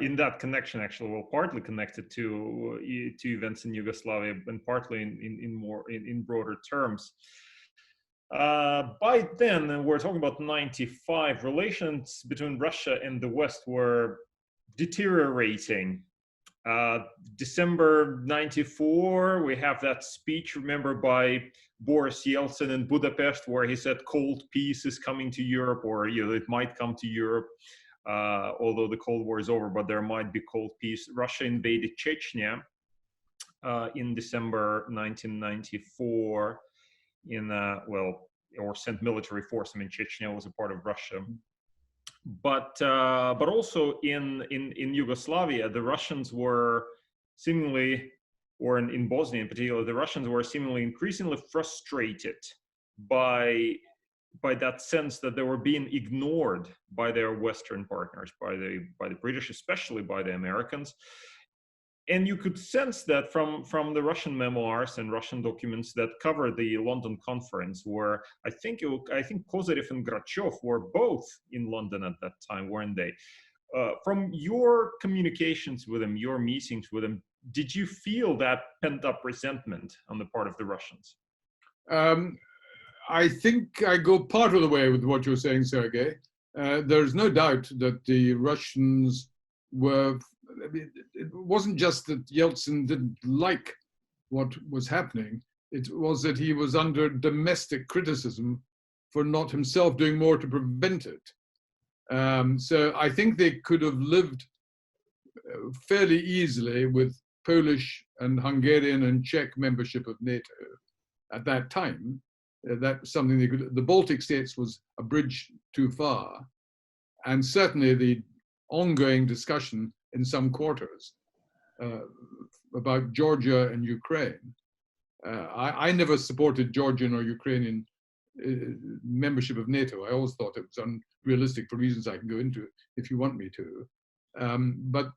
in that connection, actually, well, partly connected to events in Yugoslavia and partly in broader terms. By then, we're talking about 95, relations between Russia and the West were deteriorating. December 94, we have that speech, remember, by Boris Yeltsin in Budapest, where he said cold peace is coming to Europe, or it might come to Europe, although the Cold War is over, but there might be cold peace. Russia invaded Chechnya in December 1994 or sent military force. I mean, Chechnya was a part of Russia. But also in Yugoslavia, the Russians were seemingly, or in Bosnia in particular, the Russians were seemingly increasingly frustrated by that sense that they were being ignored by their Western partners, by the British, especially by the Americans. And you could sense that from the Russian memoirs and Russian documents that cover the London conference, where I think Kozyrev and Grachev were both in London at that time, weren't they? From your communications with them, your meetings with them, did you feel that pent-up resentment on the part of the Russians?
I think I go part of the way with what you're saying, Sergey. There's no doubt that the Russians were. It wasn't just that Yeltsin didn't like what was happening. It was that he was under domestic criticism for not himself doing more to prevent it. So I think they could have lived fairly easily with Polish and Hungarian and Czech membership of NATO at that time. That's something they could. The Baltic states was a bridge too far, and certainly the ongoing discussion in some quarters about Georgia and Ukraine. I never supported Georgian or Ukrainian membership of NATO. I always thought it was unrealistic for reasons I can go into if you want me to. But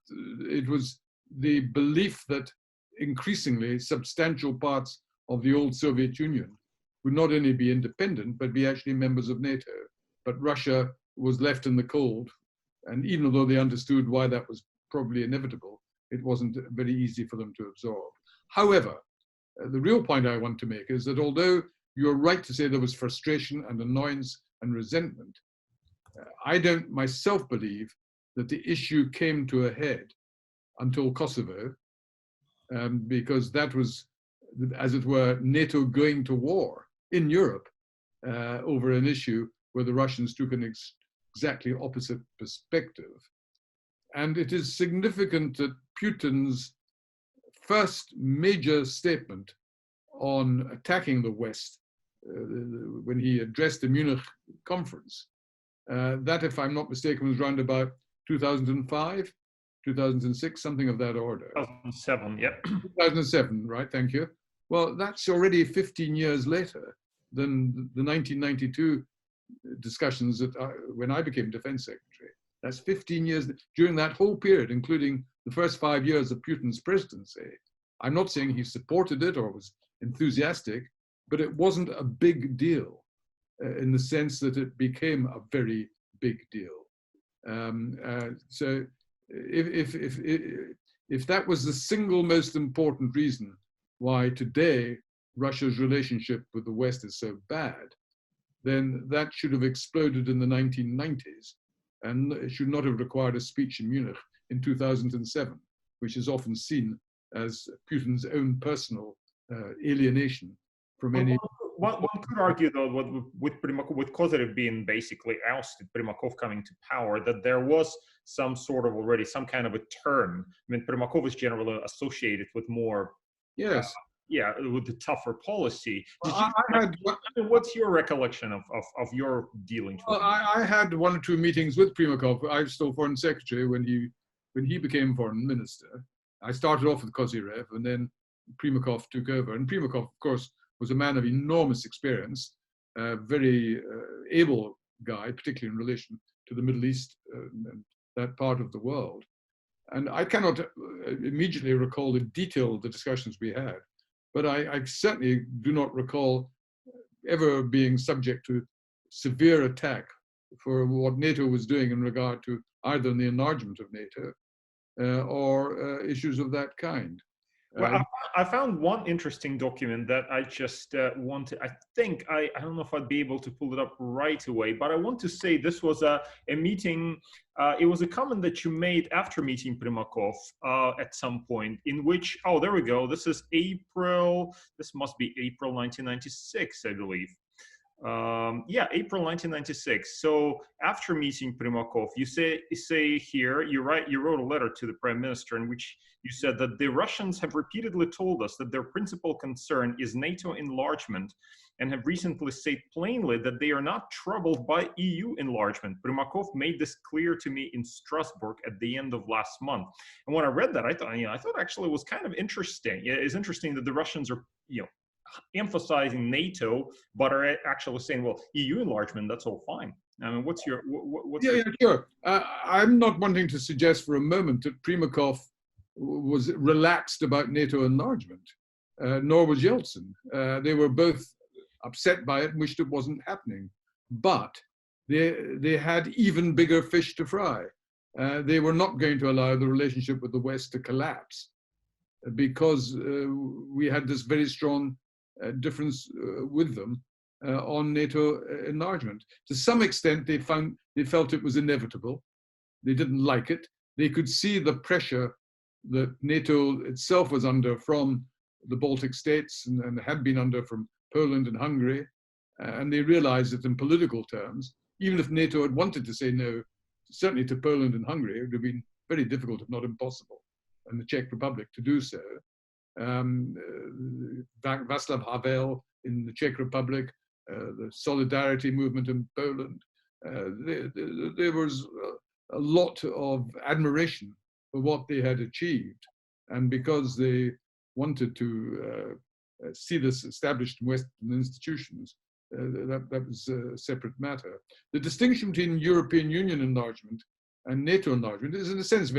it was the belief that increasingly substantial parts of the old Soviet Union would not only be independent, but be actually members of NATO. But Russia was left in the cold. And even though they understood why that was probably inevitable, it wasn't very easy for them to absorb. However, the real point I want to make is that although you're right to say there was frustration and annoyance and resentment, I don't myself believe that the issue came to a head until Kosovo, because that was, as it were, NATO going to war in Europe over an issue where the Russians took an exactly opposite perspective. And it is significant that Putin's first major statement on attacking the West, when he addressed the Munich conference, that, if I'm not mistaken, was around about 2005, 2006, something of that order.
2007, yeah.
2007, right, thank you. Well, that's already 15 years later than the 1992 discussions that when I became Defense Secretary. That's 15 years. During that whole period, including the first 5 years of Putin's presidency, I'm not saying he supported it or was enthusiastic, but it wasn't a big deal in the sense that it became a very big deal. So if that was the single most important reason why today Russia's relationship with the West is so bad, then that should have exploded in the 1990s, and it should not have required a speech in Munich in 2007, which is often seen as Putin's own personal alienation from any.
One could argue, though, with Primakov, with Kozyrev being basically ousted, Primakov coming to power, that there was some sort of already some kind of a turn. I mean, Primakov is generally associated with more,
Yes,
with the tougher policy. What's your recollection of your dealings with him?
I had 1 or 2 meetings with Primakov. I was still foreign secretary when he became foreign minister. I started off with Kozyrev, and then Primakov took over. And Primakov, of course, was a man of enormous experience, very able guy, particularly in relation to the Middle East and that part of the world. And I cannot immediately recall the detail of the discussions we had, but I certainly do not recall ever being subject to severe attack for what NATO was doing in regard to either the enlargement of NATO or issues of that kind.
Well, I found one interesting document that I just wanted. I think I don't know if I'd be able to pull it up right away, but I want to say this was a meeting. It was a comment that you made after meeting Primakov at some point, in which, oh, there we go. This is April. This must be April 1996, I believe. Yeah, April 1996. So after meeting Primakov, you say here, you wrote a letter to the prime minister in which you said that the Russians have repeatedly told us that their principal concern is NATO enlargement, and have recently said plainly that they are not troubled by EU enlargement. Primakov made this clear to me in Strasbourg at the end of last month. And when I read that, I thought actually it was kind of interesting. It's interesting that the Russians are, emphasizing NATO, but are actually saying, well, EU enlargement, that's all fine. I mean, what's your...
Sure. I'm not wanting to suggest for a moment that Primakov was relaxed about NATO enlargement, nor was Yeltsin. They were both upset by it and wished it wasn't happening. But they had even bigger fish to fry. They were not going to allow the relationship with the West to collapse because we had this very strong difference with them on NATO enlargement. To some extent, they felt it was inevitable. They didn't like it. They could see the pressure that NATO itself was under from the Baltic states and had been under from Poland and Hungary. And they realized that in political terms, even if NATO had wanted to say no, certainly to Poland and Hungary, it would have been very difficult, if not impossible, in the Czech Republic to do so. Václav Havel in the Czech Republic, the Solidarity movement in Poland, there was a lot of admiration for what they had achieved. And because they wanted to see this established in Western institutions, that was a separate matter. The distinction between European Union enlargement and NATO enlargement is in a sense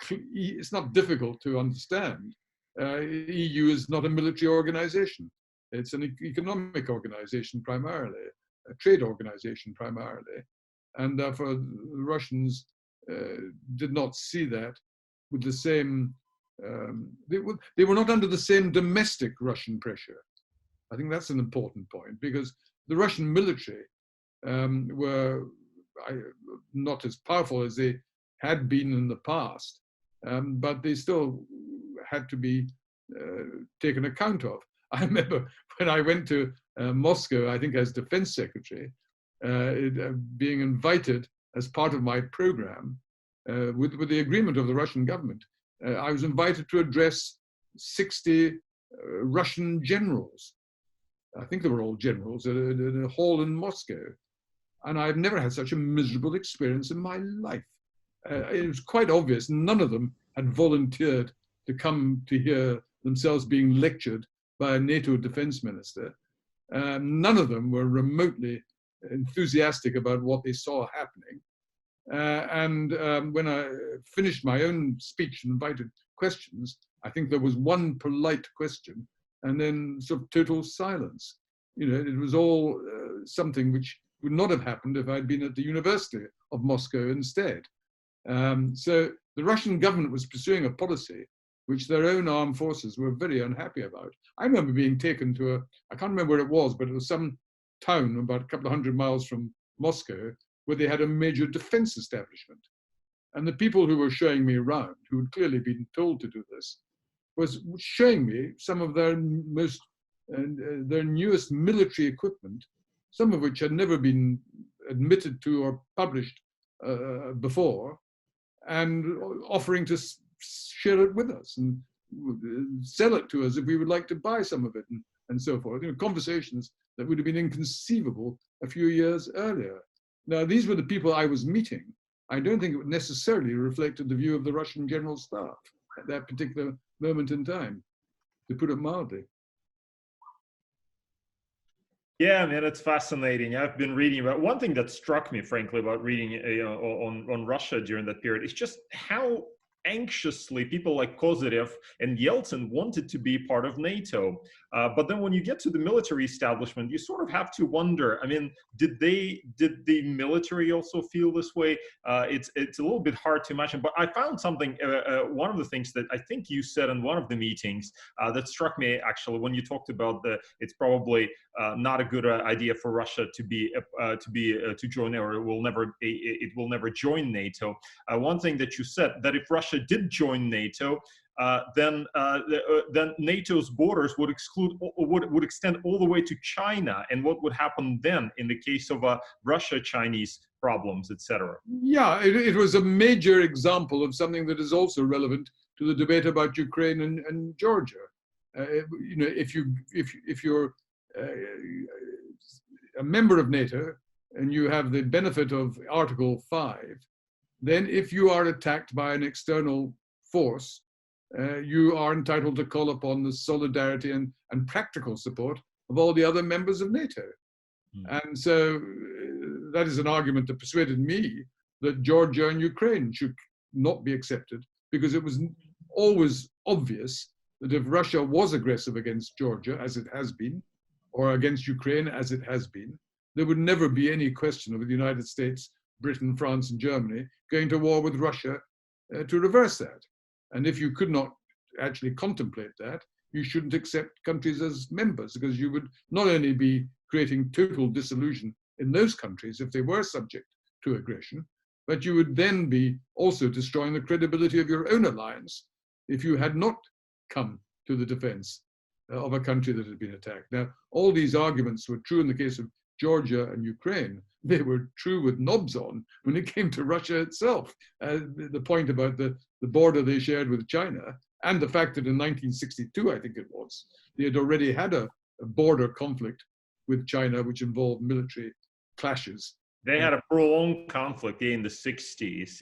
it's not difficult to understand. EU is not a military organization. It's an economic organization primarily, a trade organization primarily. And therefore the Russians did not see that with the same, they were not under the same domestic Russian pressure. I think that's an important point, because the Russian military were not as powerful as they had been in the past, but they still had to be taken account of. I remember when I went to Moscow, I think as defense secretary, being invited as part of my program with the agreement of the Russian government. I was invited to address 60 Russian generals. I think they were all generals in a hall in Moscow. And I've never had such a miserable experience in my life. It was quite obvious none of them had volunteered to come to hear themselves being lectured by a NATO defense minister. None of them were remotely enthusiastic about what they saw happening. When I finished my own speech and invited questions, I think there was one polite question and then sort of total silence. You know, it was all something which would not have happened if I'd been at the University of Moscow instead. So the Russian government was pursuing a policy which their own armed forces were very unhappy about. I remember being taken to I can't remember where it was, but it was some town about a couple of 100 miles from Moscow, where they had a major defense establishment. And the people who were showing me around, who had clearly been told to do this, was showing me some of their their newest military equipment, some of which had never been admitted to or published before, and offering to share it with us and sell it to us if we would like to buy some of it, and so forth. You know, conversations that would have been inconceivable a few years earlier. Now, these were the people I was meeting. I don't think it necessarily reflected the view of the Russian General Staff at that particular moment in time, to put it mildly.
Yeah, man, it's fascinating. I've been reading about one thing that struck me, frankly, about reading on Russia during that period is just how anxiously people like Kozyrev and Yeltsin wanted to be part of NATO. But then when you get to the military establishment, you sort of have to wonder, I mean, did the military also feel this way? It's a little bit hard to imagine, but I found something, one of the things that I think you said in one of the meetings that struck me actually when you talked about it's probably not a good idea for Russia to join, or it will never join NATO. One thing that you said, that if Russia did join NATO, then NATO's borders would extend all the way to China, and what would happen then in the case of Russia-Chinese problems, etc.
Yeah, it was a major example of something that is also relevant to the debate about Ukraine and Georgia. You know, if you're a member of NATO and you have the benefit of Article 5, then if you are attacked by an external force, you are entitled to call upon the solidarity and practical support of all the other members of NATO. And so that is an argument that persuaded me that Georgia and Ukraine should not be accepted, because it was always obvious that if Russia was aggressive against Georgia, as it has been, or against Ukraine, as it has been, there would never be any question of the United States, Britain, France, and Germany going to war with Russia to reverse that. And if you could not actually contemplate that, you shouldn't accept countries as members, because you would not only be creating total disillusion in those countries if they were subject to aggression, but you would then be also destroying the credibility of your own alliance if you had not come to the defense of a country that had been attacked. Now, all these arguments were true in the case of Georgia and Ukraine. They were true with knobs on when it came to Russia itself. The point about the border they shared with China, and the fact that in 1962, I think it was, they had already had a border conflict with China, which involved military clashes.
They had a prolonged conflict in the 60s,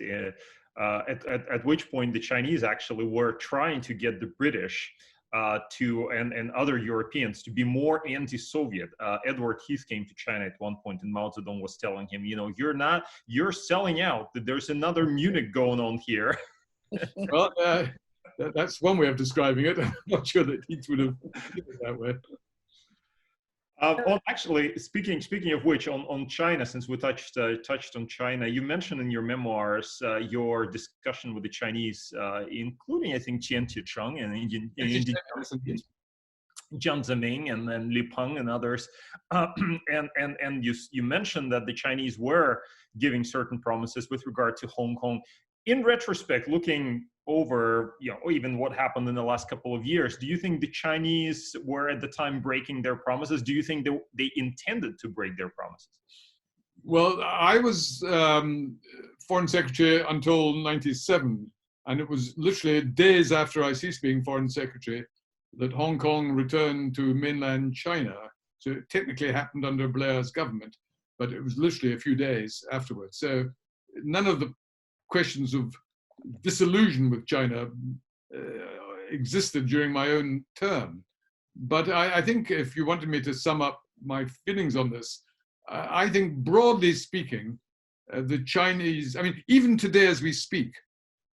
at which point the Chinese actually were trying to get the British and other Europeans to be more anti-Soviet. Edward Heath came to China at one point, and Mao Zedong was telling him, you know, you're selling out, that there's another Munich going on here.
Well, that's one way of describing it. I'm not sure that Heath would have put it that way.
Actually, speaking of which, on China, since we touched on China, you mentioned in your memoirs your discussion with the Chinese, including, I think, Qian Qicheng and Jiang Zemin and then Li Peng and others, and you mentioned that the Chinese were giving certain promises with regard to Hong Kong. In retrospect, looking over, you know, even what happened in the last couple of years, do you think the Chinese were at the time breaking their promises? Do you think they intended to break their promises?
Well, I was foreign secretary until '97, and it was literally days after I ceased being foreign secretary that Hong Kong returned to mainland China. So it technically happened under Blair's government, but it was literally a few days afterwards. So none of the questions of disillusion with China existed during my own term. But I think if you wanted me to sum up my feelings on this, I think broadly speaking, the Chinese, I mean, even today as we speak,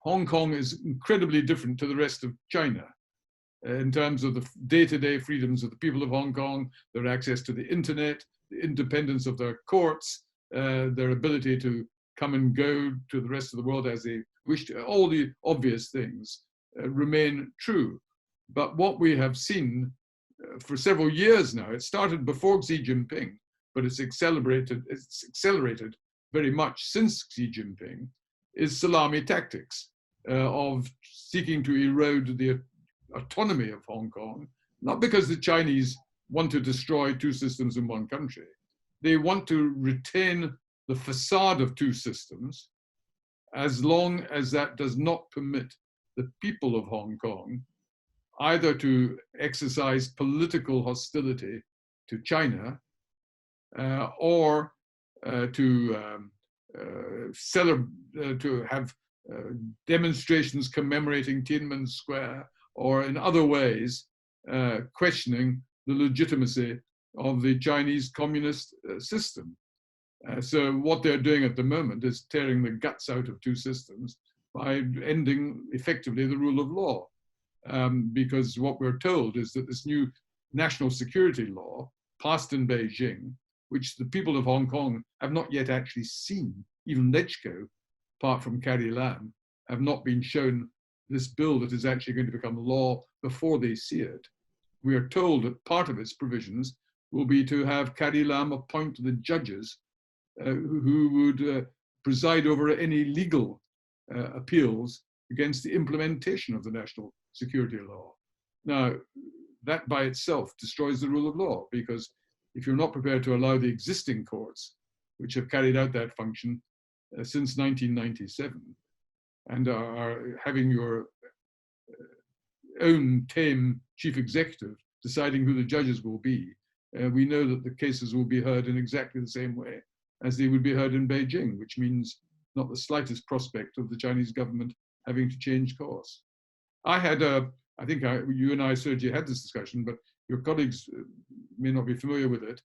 Hong Kong is incredibly different to the rest of China. in terms of the day-to-day freedoms of the people of Hong Kong, their access to the internet, the independence of their courts, their ability to come and go to the rest of the world as they wish to. All the obvious things remain true. But what we have seen for several years now, it started before Xi Jinping, but it's accelerated very much since Xi Jinping, is salami tactics of seeking to erode the autonomy of Hong Kong, not because the Chinese want to destroy two systems in one country. They want to retain the facade of two systems as long as that does not permit the people of Hong Kong either to exercise political hostility to China or to have demonstrations commemorating Tiananmen Square, or in other ways questioning the legitimacy of the Chinese communist system. So what they're doing at the moment is tearing the guts out of two systems by ending effectively the rule of law. Because what we're told is that this new national security law passed in Beijing, which the people of Hong Kong have not yet actually seen, even Lechko, apart from Carrie Lam, have not been shown this bill that is actually going to become law before they see it. We are told that part of its provisions will be to have Carrie Lam appoint the judges who would preside over any legal appeals against the implementation of the national security law. Now, that by itself destroys the rule of law, because if you're not prepared to allow the existing courts, which have carried out that function since 1997, and are having your own tame chief executive deciding who the judges will be, we know that the cases will be heard in exactly the same way as they would be heard in Beijing, which means not the slightest prospect of the Chinese government having to change course. I had I think you and I, Sergey, had this discussion, but your colleagues may not be familiar with it.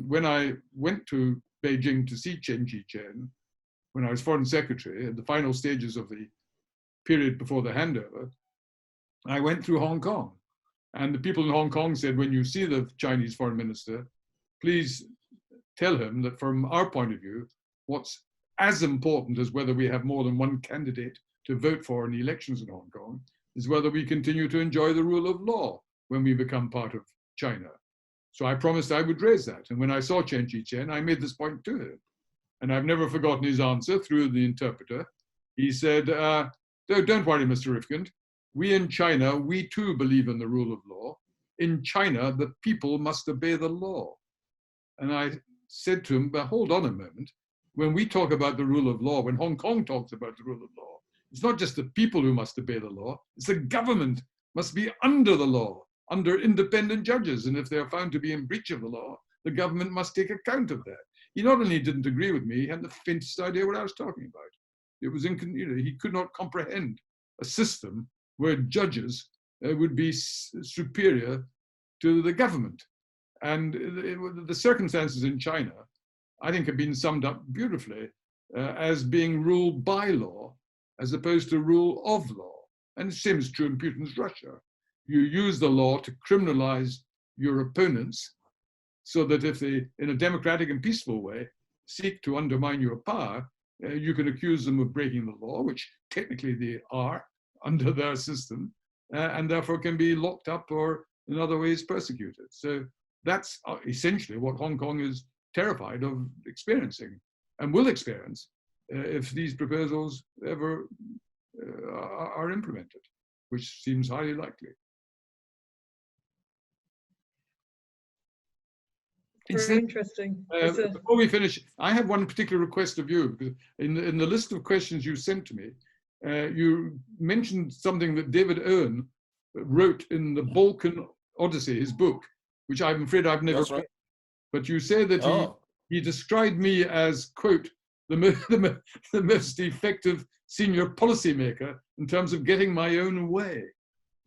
When I went to Beijing to see Chen Chi-chen, when I was foreign secretary, at the final stages of the period before the handover, I went through Hong Kong. And the people in Hong Kong said, when you see the Chinese foreign minister, please tell him that from our point of view, what's as important as whether we have more than one candidate to vote for in the elections in Hong Kong is whether we continue to enjoy the rule of law when we become part of China. So I promised I would raise that. And when I saw Chen Chi-chen, I made this point to him. And I've never forgotten his answer through the interpreter. He said, don't worry, Mr. Rifkind. We in China, we too believe in the rule of law. In China, the people must obey the law. And I said to him, but hold on a moment. When we talk about the rule of law, when Hong Kong talks about the rule of law, it's not just the people who must obey the law, it's the government must be under the law, under independent judges. And if they're found to be in breach of the law, the government must take account of that. He not only didn't agree with me, he hadn't the faintest idea what I was talking about. It was, he could not comprehend a system where judges would be superior to the government. And the circumstances in China, I think, have been summed up beautifully as being ruled by law as opposed to rule of law. And the same is true in Putin's Russia. You use the law to criminalize your opponents so that if they, in a democratic and peaceful way, seek to undermine your power, you can accuse them of breaking the law, which technically they are under their system, and therefore can be locked up or in other ways persecuted. So that's essentially what Hong Kong is terrified of experiencing and will experience if these proposals ever are implemented, which seems highly likely.
Very interesting.
Before we finish, I have one particular request of you, because in the list of questions you sent to me, you mentioned something that David Owen wrote in the Balkan Odyssey, his book, which I'm afraid I've never read. But you say that he described me as, quote, the most effective senior policymaker in terms of getting my own way.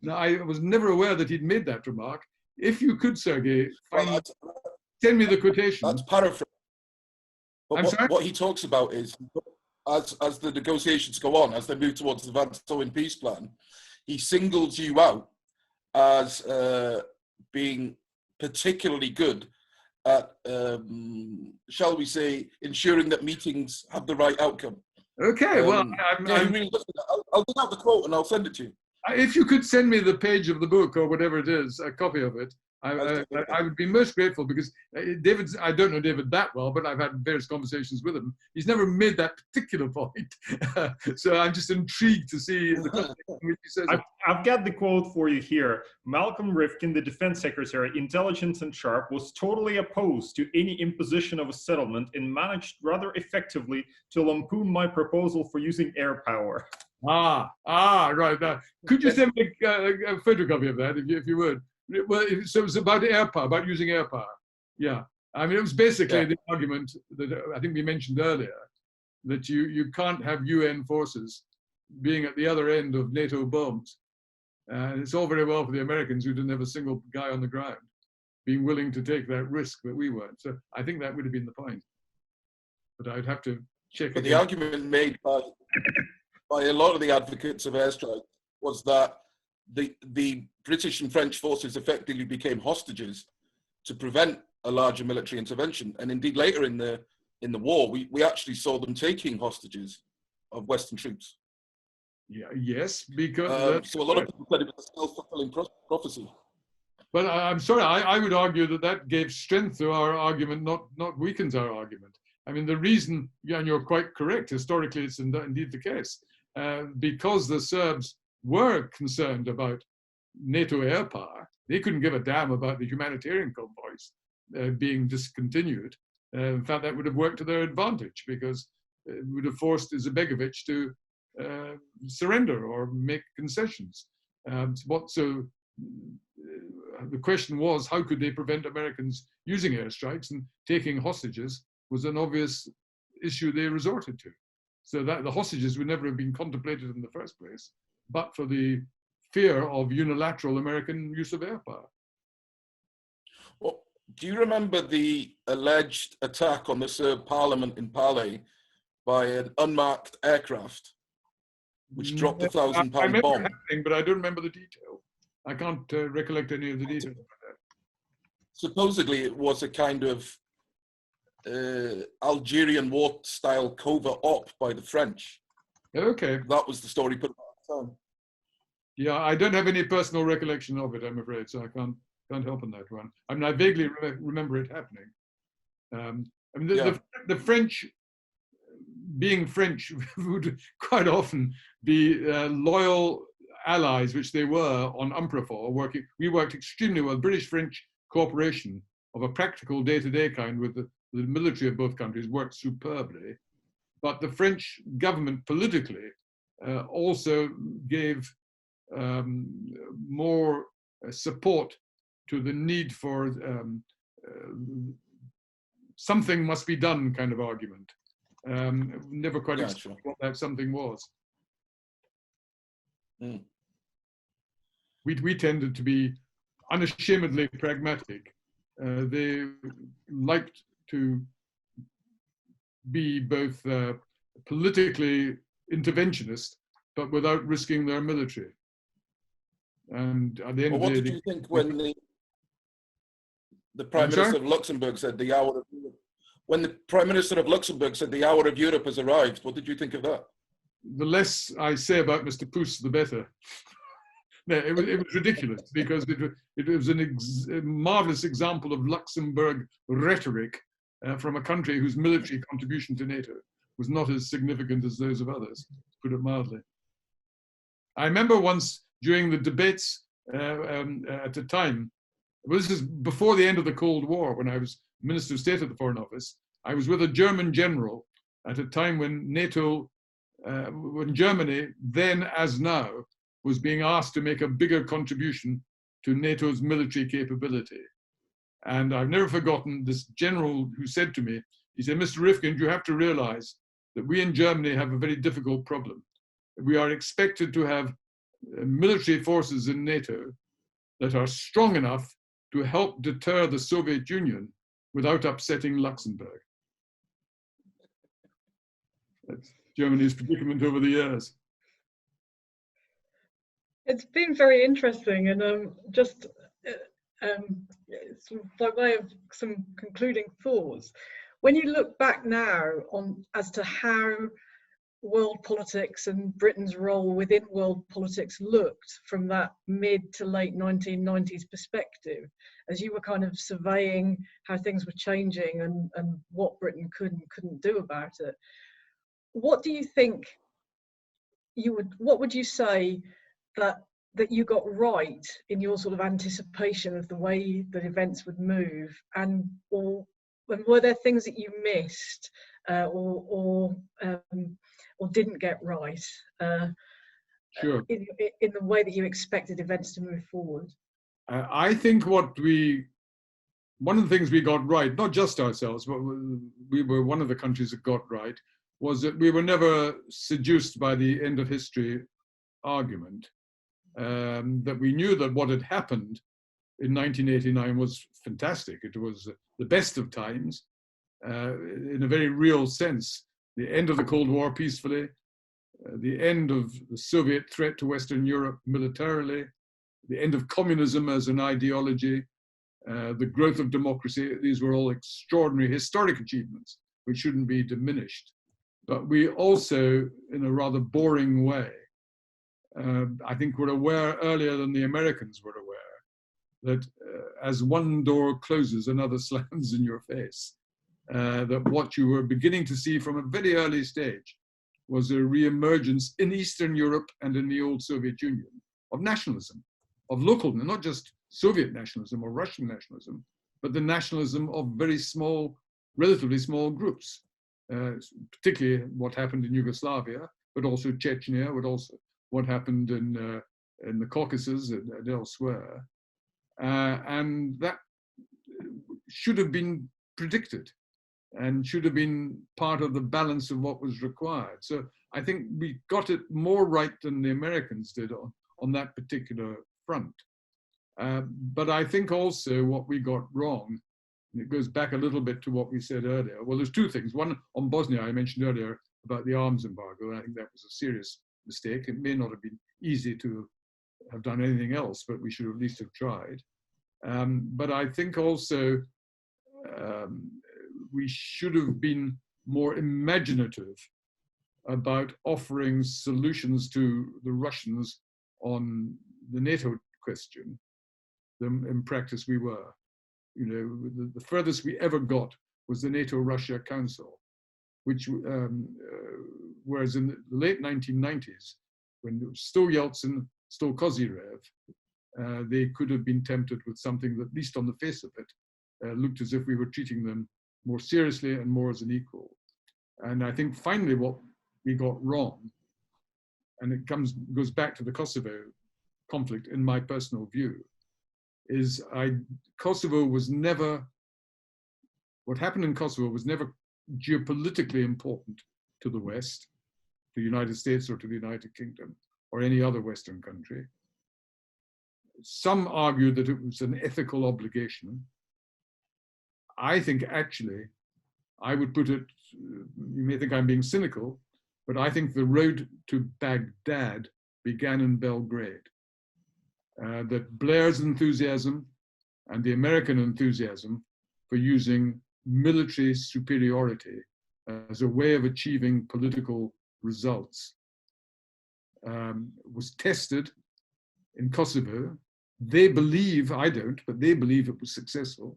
Now, I was never aware that he'd made that remark. If you could, Sergey, send me the quotation.
That's paraphrased. But
what
he talks about is, as the negotiations go on, as they move towards the Van Zoen peace plan, he singles you out as being particularly good at, shall we say, ensuring that meetings have the right outcome.
Okay, well,
yeah, he really does. I'll dig out the quote and I'll send it to you.
If you could send me the page of the book or whatever it is, a copy of it, I would be most grateful, because David's, I don't know David that well, but I've had various conversations with him. He's never made that particular point. So I'm just intrigued to see the context in which he says it.
I've got the quote for you here. Malcolm Rifkind, the defense secretary, intelligent and sharp, was totally opposed to any imposition of a settlement and managed rather effectively to lampoon my proposal for using air power.
Right. Could you send me a photocopy of that, if you would? Well, so it was about air power, about using air power. Yeah. I mean, it was basically the argument that I think we mentioned earlier, that you can't have UN forces being at the other end of NATO bombs. And it's all very well for the Americans, who didn't have a single guy on the ground, being willing to take that risk that we weren't. So I think that would have been the point. But I'd have to check.
But the argument made by a lot of the advocates of airstrike was that the British and French forces effectively became hostages to prevent a larger military intervention. And indeed, later in the war, we actually saw them taking hostages of Western troops.
Yeah, yes, because
so a lot of people said it was a self-fulfilling prophecy.
But I'm sorry, I would argue that gave strength to our argument, not weakens our argument. I mean, the reason, and you're quite correct, historically it's indeed the case, because the Serbs were concerned about NATO air power. They couldn't give a damn about the humanitarian convoys being discontinued. In fact, that would have worked to their advantage, because it would have forced Izetbegovic to surrender or make concessions. So the question was, how could they prevent Americans using airstrikes, and taking hostages was an obvious issue they resorted to. So that the hostages would never have been contemplated in the first place, but for the fear of unilateral American use of air power.
Well, do you remember the alleged attack on the Serb parliament in Pale by an unmarked aircraft, which dropped a 1,000-pound bomb?
I remember it happening, but I don't remember the detail. I can't recollect any of the details about that.
Supposedly, it was a kind of Algerian war-style covert op by the French.
Okay.
That was the story put out at the time.
Yeah, I don't have any personal recollection of it, I'm afraid, so I can't help on that one. I mean, I vaguely remember it happening. I mean, the French, being French, would quite often be loyal allies, which they were on UNPROFOR. We worked extremely well. British-French cooperation of a practical day-to-day kind with the military of both countries worked superbly. But the French government politically also gave more support to the need for something must be done kind of argument. Never quite explained what that something was.
Mm.
We tended to be unashamedly pragmatic. They liked to be both politically interventionist, but without risking their military. And at the end of the day,
what did you think when the Prime Minister of Luxembourg said the hour of Europe? When the Prime Minister of Luxembourg said the hour of Europe has arrived, what did you think of that?
The less I say about Mr. Puss, the better. No, it was ridiculous, because it was a marvelous example of Luxembourg rhetoric from a country whose military contribution to NATO was not as significant as those of others, to put it mildly. I remember once during the debates at the time, well, this is before the end of the Cold War, when I was Minister of State at the Foreign Office, I was with a German general at a time when NATO, when Germany, then as now, was being asked to make a bigger contribution to NATO's military capability. And I've never forgotten this general who said to me, he said, "Mr. Rifkind, you have to realize that we in Germany have a very difficult problem. We are expected to have military forces in NATO that are strong enough to help deter the Soviet Union without upsetting Luxembourg." That's Germany's predicament over the years.
It's been very interesting, and just sort of by way of some concluding thoughts, when you look back now on as to how world politics and Britain's role within world politics looked from that mid to late 1990s perspective, as you were kind of surveying how things were changing and what Britain could and couldn't do about it, what do you think what would you say that you got right in your sort of anticipation of the way that events would move, and were there things that you missed or didn't get right
Sure.
in the way that you expected events to move forward?
I think one of the things we got right, not just ourselves, but we were one of the countries that got right, was that we were never seduced by the end of history argument. That we knew that what had happened in 1989 was fantastic. It was the best of times, in a very real sense. The end of the Cold War peacefully, the end of the Soviet threat to Western Europe militarily, the end of communism as an ideology, the growth of democracy. These were all extraordinary historic achievements which shouldn't be diminished. But we also, in a rather boring way, I think we're aware earlier than the Americans were aware that as one door closes, another slams in your face. That what you were beginning to see from a very early stage was a re-emergence in Eastern Europe and in the old Soviet Union of nationalism, of local, not just Soviet nationalism or Russian nationalism, but the nationalism of very small, relatively small groups, particularly what happened in Yugoslavia, but also Chechnya, but also what happened in the Caucasus and elsewhere. And that should have been predicted and should have been part of the balance of what was required. So I think we got it more right than the Americans did on that particular front. But I think also what we got wrong, and it goes back a little bit to what we said earlier. Well, there's two things. One on Bosnia, I mentioned earlier about the arms embargo. I think that was a serious mistake. It may not have been easy to have done anything else, but we should at least have tried. But I think also we should have been more imaginative about offering solutions to the Russians on the NATO question than in practice we were. You know, the furthest we ever got was the NATO-Russia Council, which, whereas in the late 1990s, when it was still Yeltsin, still Kozyrev, they could have been tempted with something that, at least on the face of it, looked as if we were treating them more seriously and more as an equal. And I think finally what we got wrong, and it goes back to the Kosovo conflict in my personal view, is Kosovo was never, what happened in Kosovo was never geopolitically important to the West, to the United States or to the United Kingdom or any other Western country. Some argue that it was an ethical obligation. I think actually, I would put it, you may think I'm being cynical, but I think the road to Baghdad began in Belgrade. That Blair's enthusiasm and the American enthusiasm for using military superiority as a way of achieving political results was tested in Kosovo. They believe, I don't, but they believe it was successful.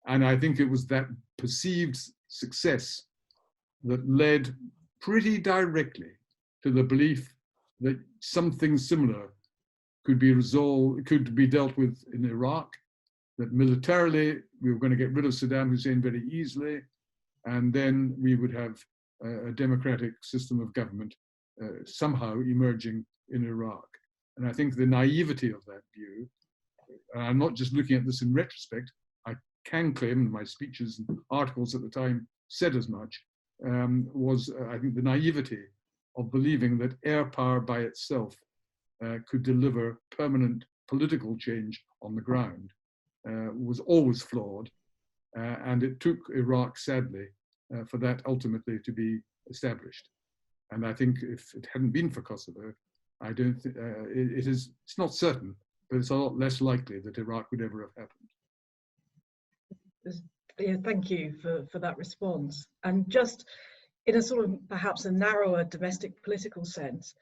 And I think it was that perceived success that led pretty directly to the belief that something similar could be resolved, could be dealt with in Iraq, that militarily we were going to get rid of Saddam Hussein very easily, and then we would have a democratic system of government somehow emerging in Iraq. And I think the naivety of that view, I'm not just looking at this in retrospect, I can claim, and my speeches and articles at the time said as much, was I think the naivety of believing that air power by itself could deliver permanent political change on the ground was always flawed. And it took Iraq, sadly, for that ultimately to be established. And I think if it hadn't been for Kosovo, I don't think it's not certain, but it's a lot less likely that Iraq would ever have happened.
Yeah, thank you for that response. And just in a sort of perhaps a narrower domestic political sense,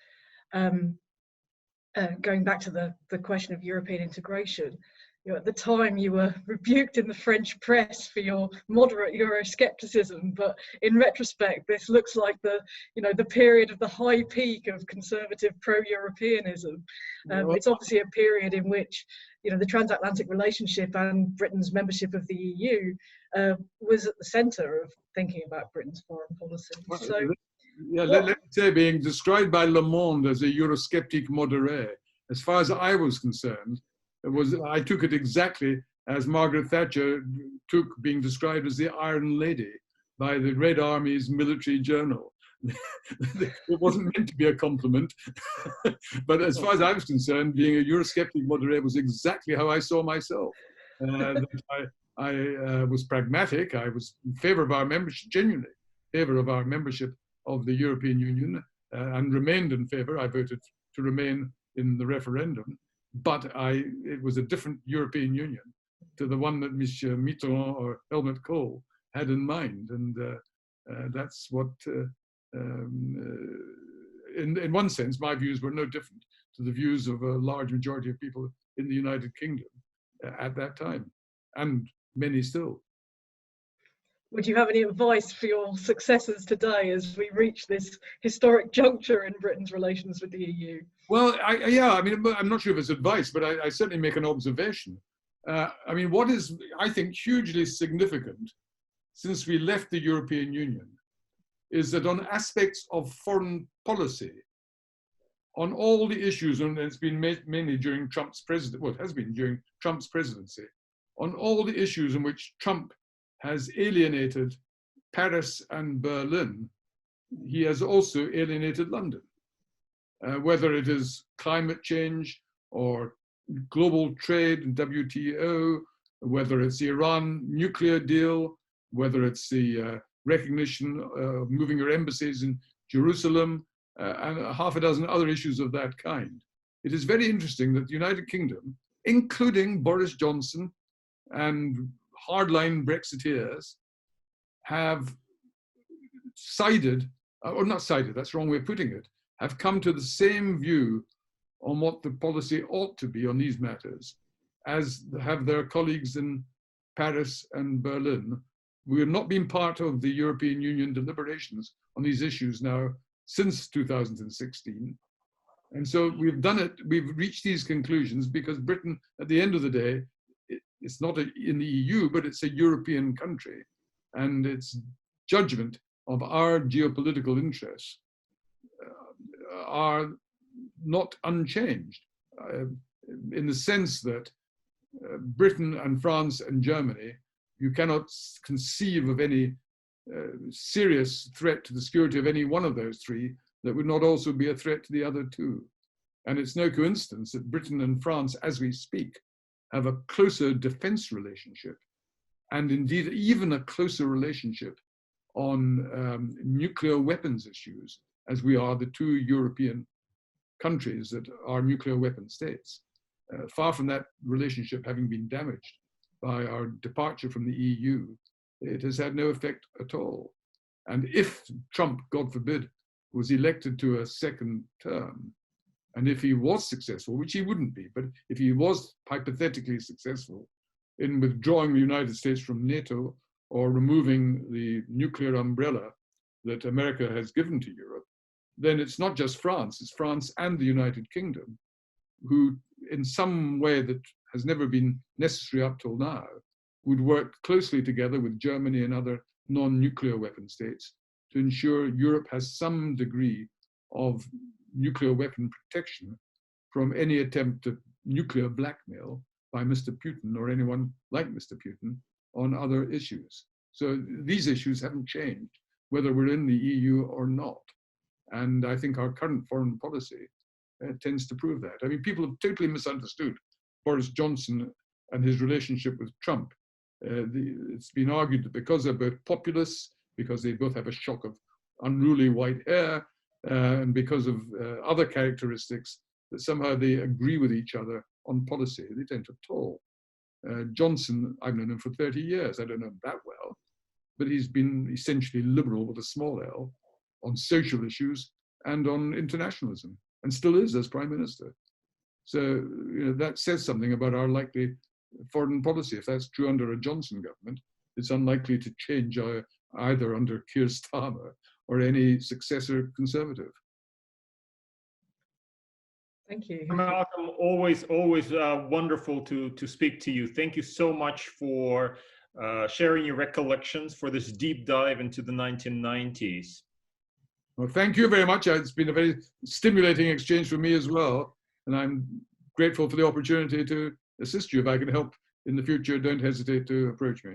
going back to the question of European integration, at the time you were rebuked in the French press for your moderate Euroscepticism, but in retrospect, this looks like the period of the high peak of conservative pro-Europeanism. It's obviously a period in which the transatlantic relationship and Britain's membership of the EU was at the centre of thinking about Britain's foreign policy. So,
yeah, let's say being described by Le Monde as a Eurosceptic moderé, as far as I was concerned, I took it exactly as Margaret Thatcher took being described as the Iron Lady by the Red Army's military journal. It wasn't meant to be a compliment, but as far as I was concerned, being a Eurosceptic moderate was exactly how I saw myself. I was pragmatic. I was in favor of our membership, genuinely in favor of our membership of the European Union, and remained in favor. I voted to remain in the referendum. But it was a different European Union to the one that Monsieur Mitterrand or Helmut Kohl had in mind. And that's what, in one sense, my views were no different to the views of a large majority of people in the United Kingdom at that time, and many still.
Would you have any advice for your successors today as we reach this historic juncture in Britain's relations with the EU?
Well, I'm not sure if it's advice, but I certainly make an observation. What is, I think, hugely significant since we left the European Union is that on aspects of foreign policy, on all the issues, and it's been mainly during Trump's presidency, well, it has been during Trump's presidency, on all the issues in which Trump has alienated Paris and Berlin, he has also alienated London. Whether it is climate change or global trade and WTO, whether it's the Iran nuclear deal, whether it's the recognition of moving your embassies in Jerusalem, and half a dozen other issues of that kind. It is very interesting that the United Kingdom, including Boris Johnson and hardline Brexiteers, have sided, or not sided, that's the wrong way of putting it, have come to the same view on what the policy ought to be on these matters as have their colleagues in Paris and Berlin. We have not been part of the European Union deliberations on these issues now since 2016. And so we've done it, we've reached these conclusions because Britain, at the end of the day, it's not in the EU, but it's a European country. And its judgment of our geopolitical interests are not unchanged in the sense that Britain and France and Germany, you cannot conceive of any serious threat to the security of any one of those three that would not also be a threat to the other two. And it's no coincidence that Britain and France, as we speak, have a closer defense relationship, and indeed even a closer relationship on nuclear weapons issues, as we are the two European countries that are nuclear weapon states. Far from that relationship having been damaged by our departure from the EU, it has had no effect at all. And if Trump, God forbid, was elected to a second term, and if he was successful, which he wouldn't be, but if he was hypothetically successful in withdrawing the United States from NATO or removing the nuclear umbrella that America has given to Europe, then it's not just France, it's France and the United Kingdom, who in some way that has never been necessary up till now, would work closely together with Germany and other non-nuclear weapon states to ensure Europe has some degree of nuclear weapon protection from any attempt at nuclear blackmail by Mr. Putin or anyone like Mr. Putin on other issues. So these issues haven't changed, whether we're in the EU or not. And I think our current foreign policy tends to prove that. I mean, people have totally misunderstood Boris Johnson and his relationship with Trump. It's been argued that because they're both populists, because they both have a shock of unruly white hair, and because of other characteristics, that somehow they agree with each other on policy. They don't at all. Johnson, I've known him for 30 years. I don't know him that well, but he's been essentially liberal with a small l on social issues and on internationalism, and still is as Prime Minister. So that says something about our likely foreign policy. If that's true under a Johnson government, it's unlikely to change either under Keir Starmer or any successor Conservative.
Thank you.
Malcolm, always wonderful to speak to you. Thank you so much for sharing your recollections for this deep dive into the 1990s.
Well, thank you very much. It's been a very stimulating exchange for me as well. And I'm grateful for the opportunity to assist you. If I can help in the future, don't hesitate to approach me.